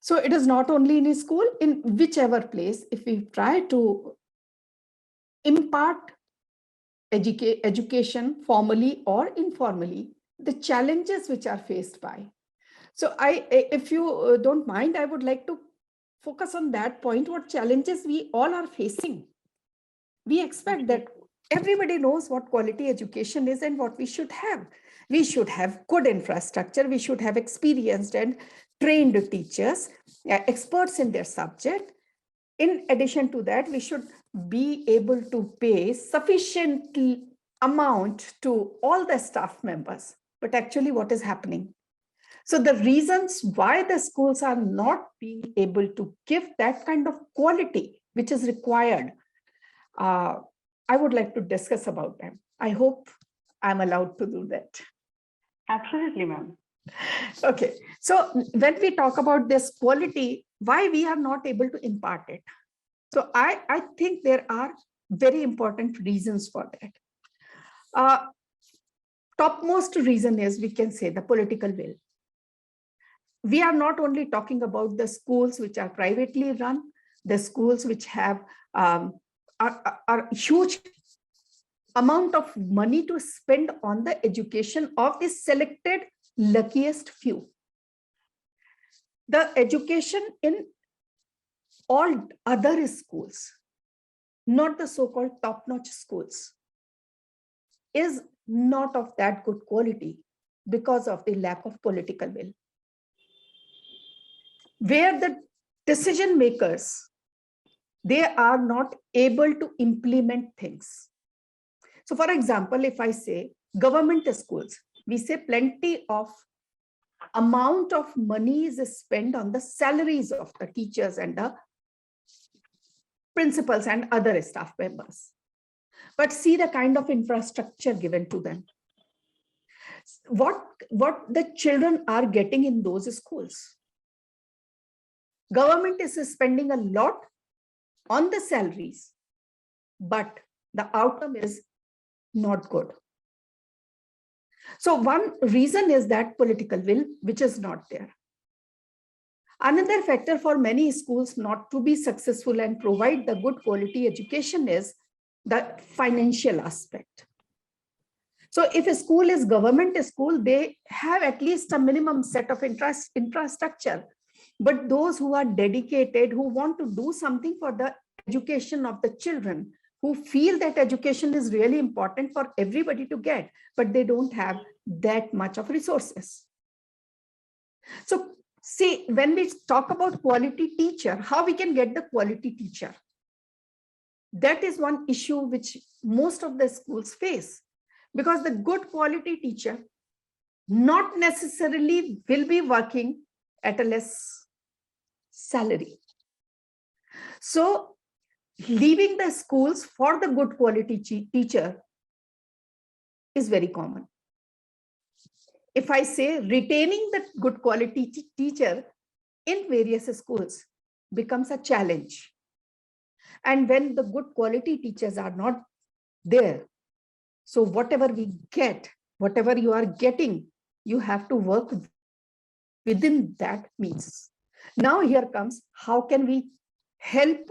So it is not only in a school, in whichever place, if we try to impart education formally or informally, the challenges which are faced by. So if you don't mind, I would like to focus on that point, what challenges we all are facing. We expect that everybody knows what quality education is and what we should have. We should have good infrastructure. We should have experienced and trained teachers, experts in their subject. In addition to that, we should be able to pay sufficient amount to all the staff members. But actually, what is happening? So the reasons why the schools are not being able to give that kind of quality which is required, I would like to discuss about them. I hope I'm allowed to do that. Absolutely, ma'am. Okay, so when we talk about this quality, why we are not able to impart it? So I think there are very important reasons for that. Topmost reason is, we can say, the political will. We are not only talking about the schools which are privately run, the schools which have are huge amount of money to spend on the education of the selected luckiest few. The education in all other schools, not the so-called top-notch schools, is not of that good quality because of the lack of political will. Where the decision makers, they are not able to implement things. So for example, if I say government schools, we say plenty of amount of money is spent on the salaries of the teachers and the principals and other staff members. But see the kind of infrastructure given to them. What the children are getting in those schools. Government is spending a lot on the salaries, but the outcome is not good. So one reason is that political will, which is not there. Another factor for many schools not to be successful and provide the good quality education is the financial aspect. So if a school is government school, they have at least a minimum set of infrastructure. But those who are dedicated, who want to do something for the education of the children, who feel that education is really important for everybody to get, but they don't have that much of resources. So see, when we talk about quality teacher, how we can get the quality teacher? That is one issue which most of the schools face, because the good quality teacher not necessarily will be working at a less salary. So leaving the schools for the good quality teacher is very common. If I say retaining the good quality teacher in various schools becomes a challenge. And when the good quality teachers are not there, so whatever we get, whatever you are getting, you have to work within that means. Now here comes, how can we help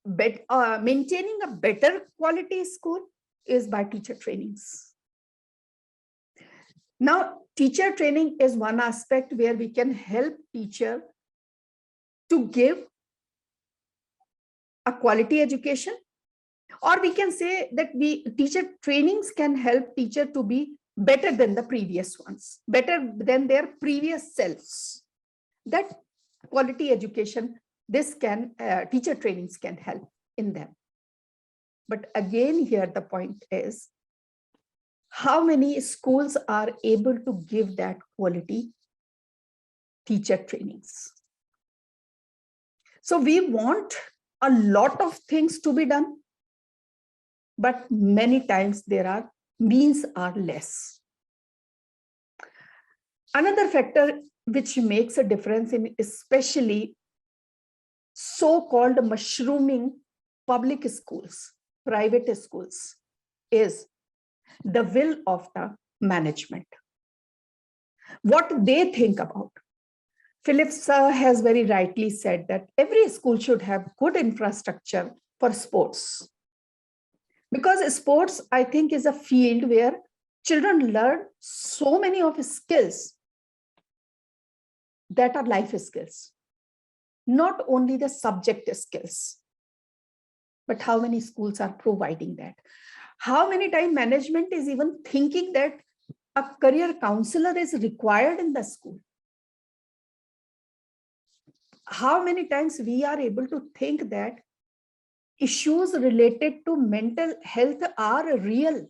maintaining a better quality school is by teacher trainings. Now, teacher training is one aspect where we can help teacher to give a quality education, or we can say that teacher trainings can help teacher to be better than the previous ones, better than their previous selves. That quality education, this can, teacher trainings can help in them. But again, here the point is, how many schools are able to give that quality teacher trainings? So we want a lot of things to be done, but many times means are less. Another factor which makes a difference in especially so-called mushrooming public schools, private schools, is the will of the management. What they think about. Phillips has very rightly said that every school should have good infrastructure for sports. Because sports, I think, is a field where children learn so many of skills that are life skills, not only the subject skills, but how many schools are providing that? How many times management is even thinking that a career counselor is required in the school? how many times we are able to think that issues related to mental health are real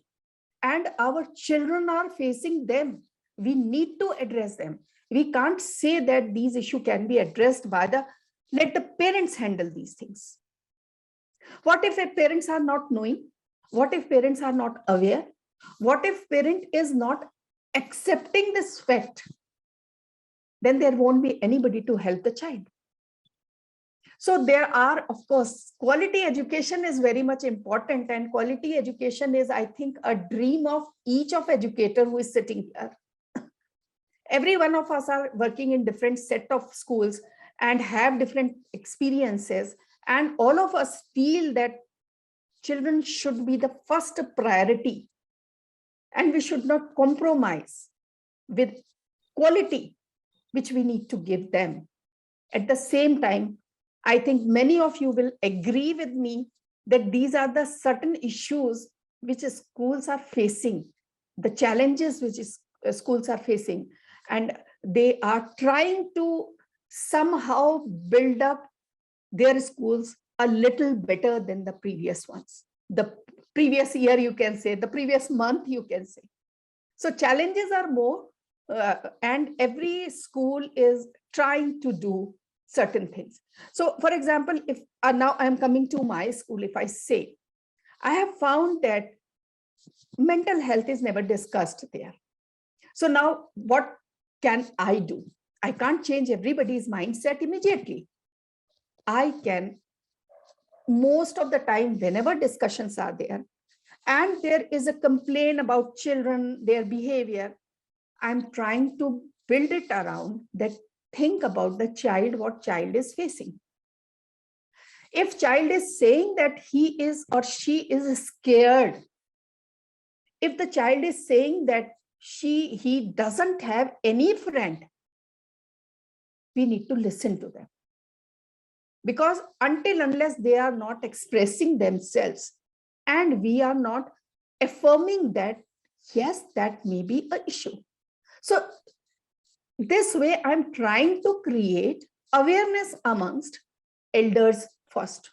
and our children are facing them. We need to address them. We can't say that these issues can be addressed by let the parents handle these things. What if parents are not knowing? What if parents are not aware? What if parent is not accepting this fact? Then there won't be anybody to help the child. So there are, of course, quality education is very much important, and quality education is, I think, a dream of each of educator who is sitting here. Every one of us are working in different set of schools and have different experiences, and all of us feel that children should be the first priority, and we should not compromise with quality which we need to give them. At the same time, I think many of you will agree with me that these are the certain issues which schools are facing, the challenges which schools are facing, and they are trying to somehow build up their schools a little better than the previous ones. The previous year, you can say, the previous month, you can say. So challenges are more, and every school is trying to do certain things. So for example, if now I'm coming to my school, if I say, I have found that mental health is never discussed there. So now what can I do? I can't change everybody's mindset immediately. I can, most of the time, whenever discussions are there, and there is a complaint about children, their behavior, I'm trying to build it around that. Think about the child, what child is facing. If child is saying that he is or she is scared, if the child is saying that he doesn't have any friend, we need to listen to them. Because until unless they are not expressing themselves and we are not affirming that, yes, that may be an issue. So this way, I'm trying to create awareness amongst elders first.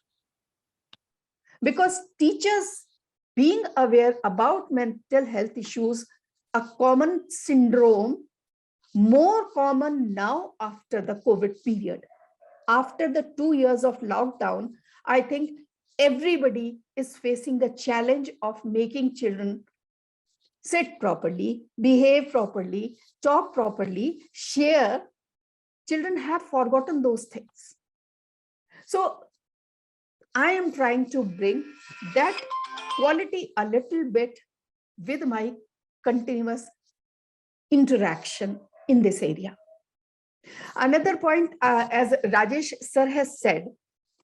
Because teachers being aware about mental health issues, a common syndrome, more common now after the COVID period. After the 2 years of lockdown, I think everybody is facing the challenge of making children sit properly, behave properly, talk properly, share. Children have forgotten those things. So I am trying to bring that quality a little bit with my continuous interaction in this area. Another point, as Rajesh sir has said,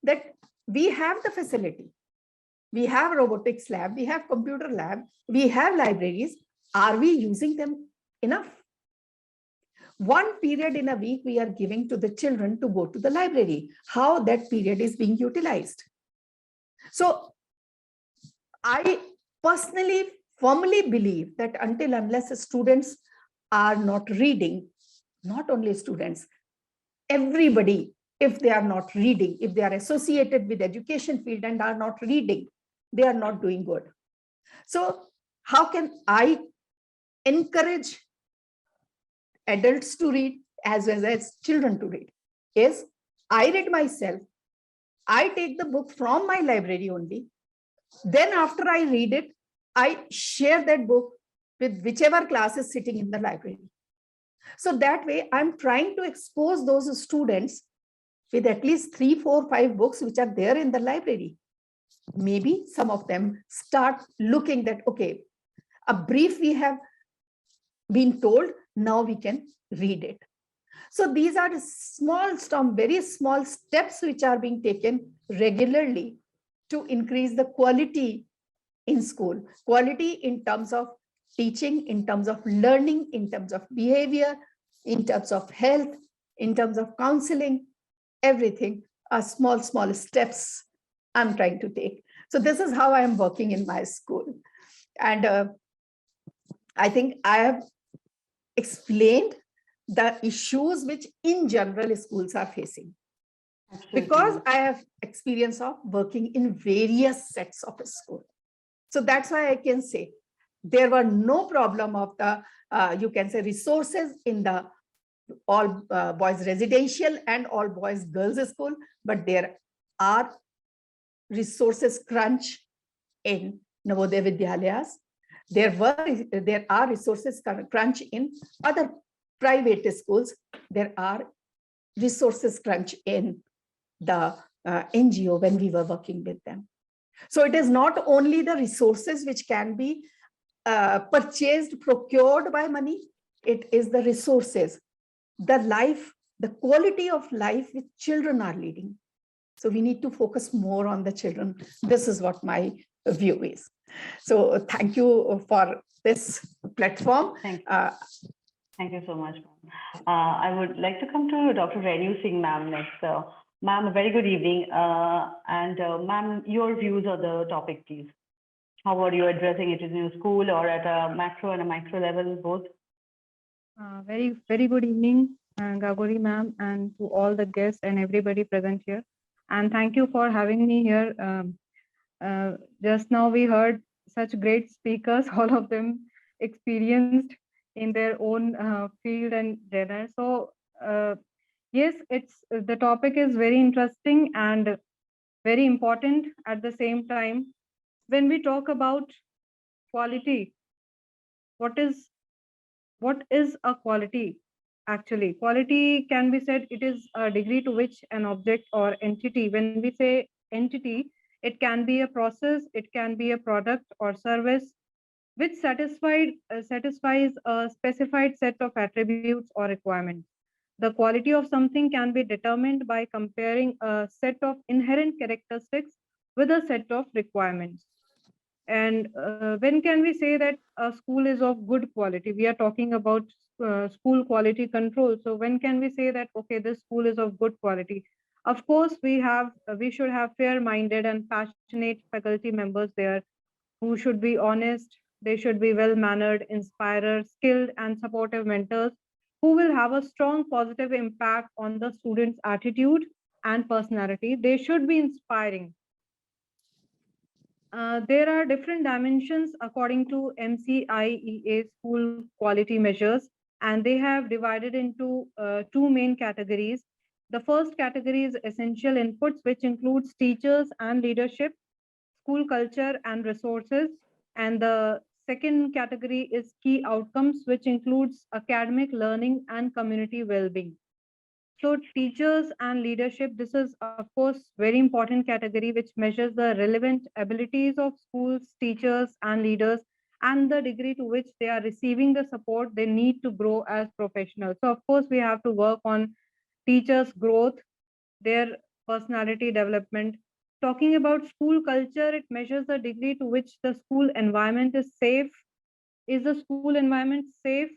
that we have the facility. We have robotics lab, we have computer lab, we have libraries. Are we using them enough? One period in a week we are giving to the children to go to the library. How that period is being utilized? So I personally firmly believe that until unless students are not reading, not only students, everybody, if they are not reading, if they are associated with education field and are not reading, they are not doing good. So how can I encourage adults to read as well as children to read? Is I read myself. I take the book from my library only. Then after I read it, I share that book with whichever class is sitting in the library. So that way I'm trying to expose those students with at least 3, 4, 5 books which are there in the library. Maybe some of them start looking that, okay, a brief we have been told, now we can read it. So these are some very small steps which are being taken regularly to increase the quality in school. Quality in terms of teaching, in terms of learning, in terms of behavior, in terms of health, in terms of counseling, everything are small steps I'm trying to take. So this is how I am working in my school. And I think I have explained the issues which in general schools are facing. because I have experience of working in various sets of a school. So that's why I can say there were no problem of the, you can say, resources in the all boys residential and all boys girls school, but there are resources crunch in Navodaya Vidyalayas. There are resources crunch in other private schools. There are resources crunch in the NGO when we were working with them. So it is not only the resources which can be purchased, procured by money, it is the resources, the life, the quality of life which children are leading. So we need to focus more on the children. This is what my view is. So thank you for this platform. Thank you so much, ma'am. I would like to come to Dr. Renu Singh, ma'am, next. Ma'am, a very good evening. Ma'am, your views on the topic, please. How are you addressing it in your school or at a macro and a micro level, both? Very good evening, Gagori ma'am, and to all the guests and everybody present here. And thank you for having me here. Just now we heard such great speakers, all of them experienced in their own field and genre. So yes, the topic is very interesting and very important at the same time. When we talk about quality, what is a quality? Actually, quality can be said it is a degree to which an object or entity, when we say entity, it can be a process, it can be a product or service which satisfies a specified set of attributes or requirements. The quality of something can be determined by comparing a set of inherent characteristics with a set of requirements. And when can we say that a school is of good quality? We are talking about school quality control. So when can we say that, okay, this school is of good quality? Of course, we should have fair-minded and passionate faculty members there who should be honest. They should be well-mannered, inspirer, skilled, and supportive mentors who will have a strong positive impact on the student's attitude and personality. They should be inspiring. There are different dimensions according to MCIEA school quality measures, and they have divided into two main categories. The first category is essential inputs, which includes teachers and leadership, school culture and resources. And the second category is key outcomes, which includes academic learning and community well-being. So teachers and leadership, this is of course very important category which measures the relevant abilities of schools, teachers and leaders and the degree to which they are receiving the support they need to grow as professionals. So of course we have to work on teachers' growth, their personality development. Talking about school culture, it measures the degree to which the school environment is safe. Is the school environment safe?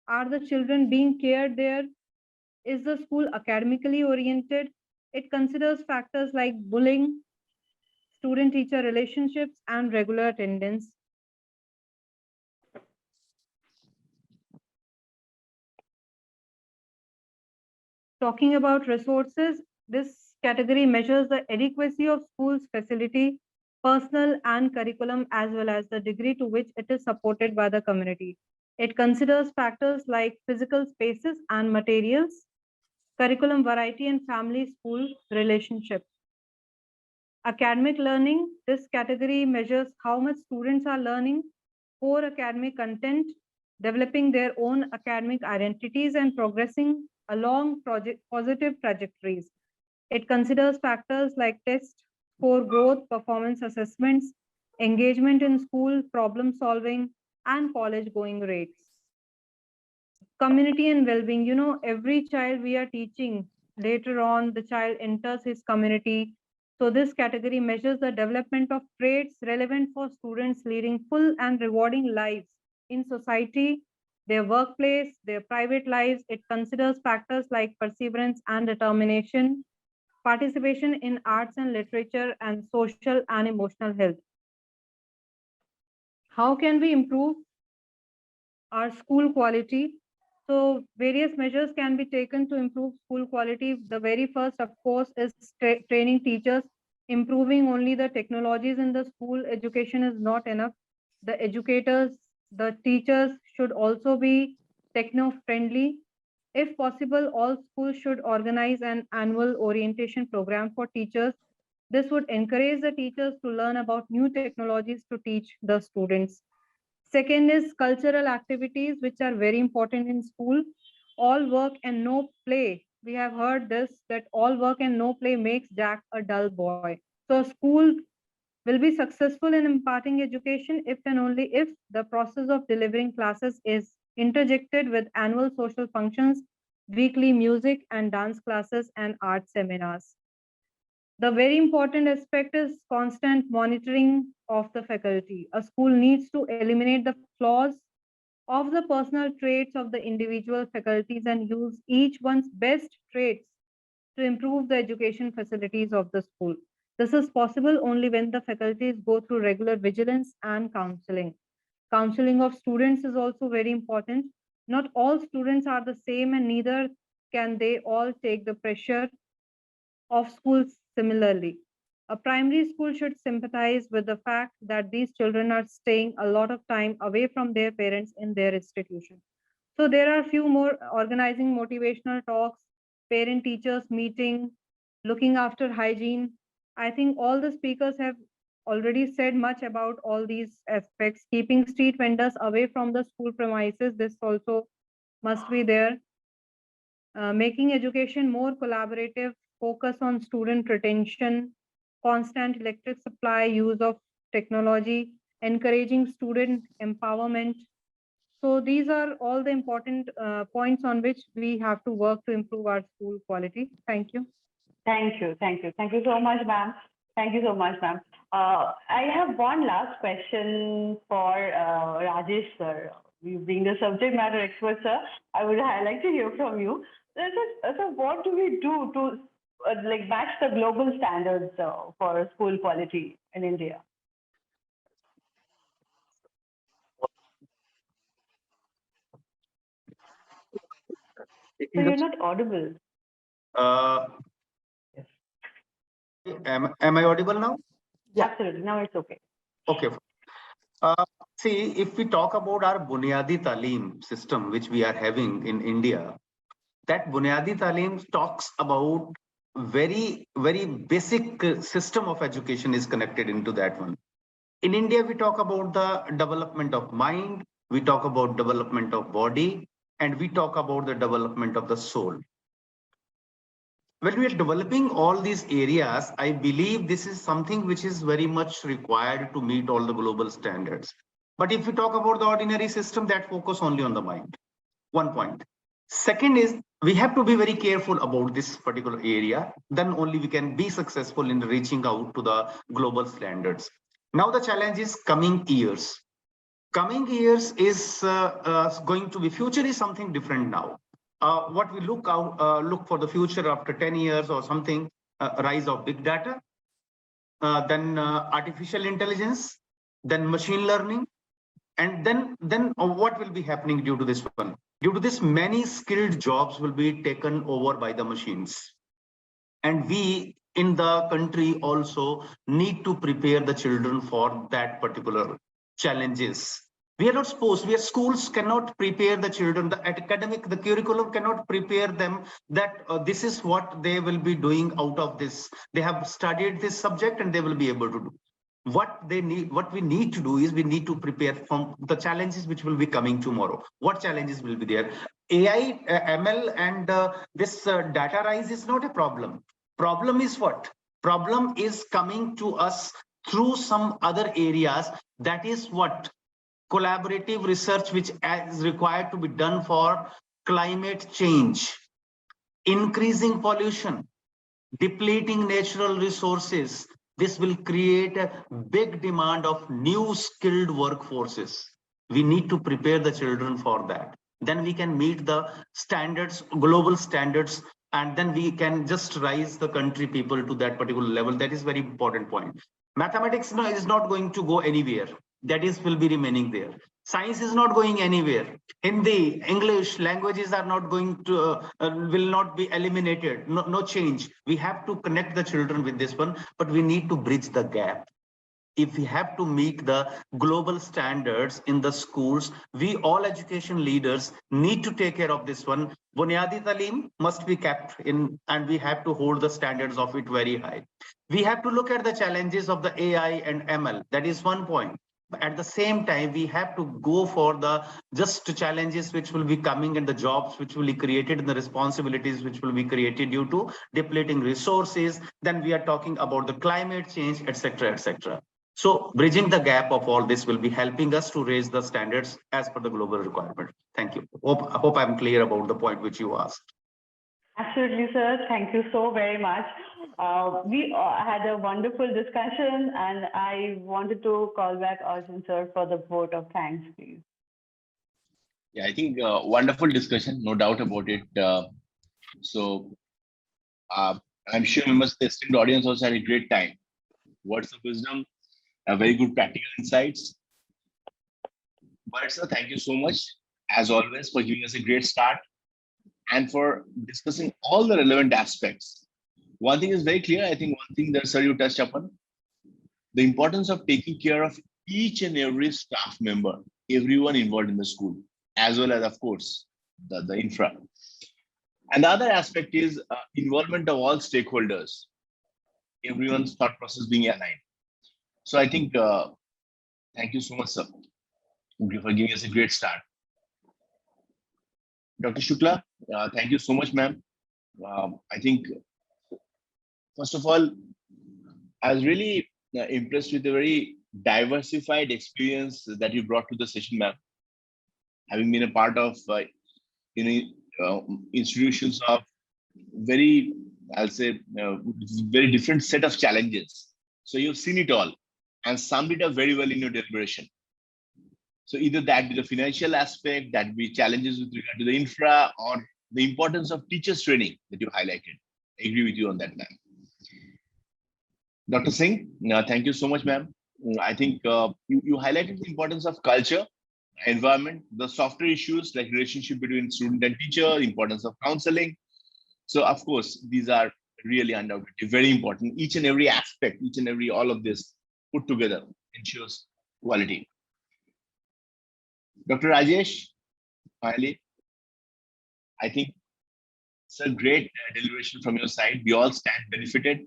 Are the children being cared there? Is the school academically oriented? It considers factors like bullying, student-teacher relationships, and regular attendance. Talking about resources, this category measures the adequacy of schools' facility, personal and curriculum, as well as the degree to which it is supported by the community. It considers factors like physical spaces and materials, curriculum variety, and family-school relationships. Academic learning, this category measures how much students are learning core academic content, developing their own academic identities, and progressing along positive trajectories. It considers factors like test, score growth, performance assessments, engagement in school, problem solving, and college going rates. Community and well-being, every child we are teaching, later on the child enters his community. So this category measures the development of traits relevant for students leading full and rewarding lives in society, their workplace, their private lives. It considers factors like perseverance and determination, participation in arts and literature, and social and emotional health. How can we improve our school quality? So various measures can be taken to improve school quality. The very first, of course, is training teachers. Improving only the technologies in the school education is not enough. The educators, the teachers should also be techno-friendly. If possible, all schools should organize an annual orientation program for teachers. This would encourage the teachers to learn about new technologies to teach the students. Second is cultural activities, which are very important in school. All work and no play. We have heard this, that all work and no play makes Jack a dull boy. So a school will be successful in imparting education if and only if the process of delivering classes is interjected with annual social functions, weekly music and dance classes, and art seminars. The very important aspect is constant monitoring of the faculty. A school needs to eliminate the flaws of the personal traits of the individual faculties and use each one's best traits to improve the education facilities of the school. This is possible only when the faculties go through regular vigilance and counseling. Counseling of students is also very important. Not all students are the same, and neither can they all take the pressure of schools similarly. A primary school should sympathize with the fact that these children are staying a lot of time away from their parents in their institution. So there are a few more organizing motivational talks, parent teachers meeting, looking after hygiene. I think all the speakers have already said much about all these aspects. Keeping street vendors away from the school premises, this also must be there. Making education more collaborative, focus on student retention, constant electric supply, use of technology, encouraging student empowerment. So these are all the important points on which we have to work to improve our school quality. Thank you. Thank you. Thank you. Thank you so much, ma'am. Thank you so much, ma'am. I have one last question for Rajesh, sir. You being the subject matter expert, sir, I would like to hear from you. So what do we do to like match the global standards for school quality in India? So you're not audible. Am I audible now? Yeah. Absolutely. Now it's okay. Okay. See, if we talk about our Bunyadi Talim system, which we are having in India, that Bunyadi Talim talks about very basic system of education is connected into that one. In India, we talk about the development of mind, we talk about development of body, and we talk about the development of the soul. When we are developing all these areas, I believe this is something which is very much required to meet all the global standards. But if we talk about the ordinary system, that focus only on the mind. One point. Second is, we have to be very careful about this particular area. Then only we can be successful in reaching out to the global standards. Now the challenge is coming years. Coming years is going to be, future is something different now. What we look for the future after 10 years or something, rise of big data, then artificial intelligence, then machine learning, and then what will be happening due to this one? Due to this, many skilled jobs will be taken over by the machines. And we in the country also need to prepare the children for that particular challenges. We are not supposed, schools cannot prepare the children, the curriculum cannot prepare them that this is what they will be doing out of this. They have studied this subject and they will be able to do. What we need to do is we need to prepare from the challenges which will be coming tomorrow. What challenges will be there? AI, ML, and this data rise is not a problem. Problem is what? Problem is coming to us through some other areas. That is what? Collaborative research which is required to be done for climate change, increasing pollution, depleting natural resources. This will create a big demand of new skilled workforces. We need to prepare the children for that. Then we can meet the standards, global standards, and then we can just rise the country people to that particular level. That is very important point. Mathematics is not going to go anywhere. That is will be remaining there. Science is not going anywhere. Hindi, English languages are not going to, will not be eliminated. No change. We have to connect the children with this one, but we need to bridge the gap. If we have to meet the global standards in the schools, we all education leaders need to take care of this one. Bunyadi Talim must be kept in, and we have to hold the standards of it very high. We have to look at the challenges of the AI and ML. That is one point. At the same time, we have to go for the just challenges which will be coming and the jobs which will be created and the responsibilities which will be created due to depleting resources. Then we are talking about the climate change, etc., etc. So bridging the gap of all this will be helping us to raise the standards as per the global requirement. Thank you. I hope I'm clear about the point which you asked. Absolutely, sir. Thank you so very much. We had a wonderful discussion, and I wanted to call back Achin sir for the vote of thanks, please. Yeah, I think wonderful discussion, no doubt about it. I'm sure members of the esteemed audience also had a great time. Words of wisdom, very good practical insights. But sir, thank you so much, as always, for giving us a great start and for discussing all the relevant aspects. One thing is very clear. I think one thing that, sir, you touched upon, the importance of taking care of each and every staff member, everyone involved in the school, as well as, of course, the infra. And the other aspect is involvement of all stakeholders, everyone's thought process being aligned. So I think, thank you so much, sir, for giving us a great start. Dr. Shukla, thank you so much, ma'am. I think, first of all, I was really impressed with the very diversified experience that you brought to the session, ma'am. Having been a part of institutions of very, I'll say, very different set of challenges. So you've seen it all and summed it up very well in your deliberation. So either that be the financial aspect, that be challenges with regard to the infra, or the importance of teachers training that you highlighted. I agree with you on that, ma'am. Dr. Singh, thank you so much, ma'am. I think you highlighted the importance of culture, environment, the softer issues like relationship between student and teacher, importance of counseling. So of course, these are really undoubtedly very important. Each and every aspect, each and every, all of this put together ensures quality. Dr. Rajesh, finally, I think it's a great deliberation from your side. We all stand benefited.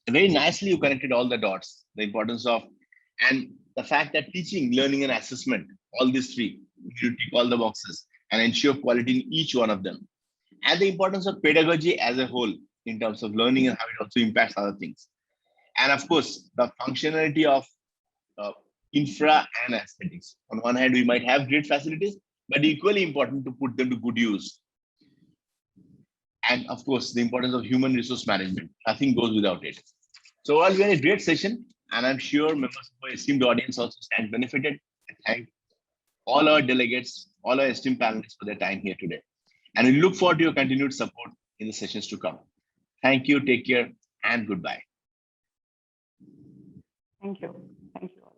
Very nicely, you connected all the dots, the importance of, and the fact that teaching, learning, and assessment, all these three, you tick all the boxes and ensure quality in each one of them. And the importance of pedagogy as a whole in terms of learning and how it also impacts other things. And of course, the functionality of infra and aesthetics. On one hand, we might have great facilities, but equally important to put them to good use. And of course, the importance of human resource management. Nothing goes without it. So we had a great session, and I'm sure members of our esteemed audience also stand benefited. I thank all our delegates, all our esteemed panelists for their time here today. And we look forward to your continued support in the sessions to come. Thank you, take care, and goodbye. Thank you. Thank you all.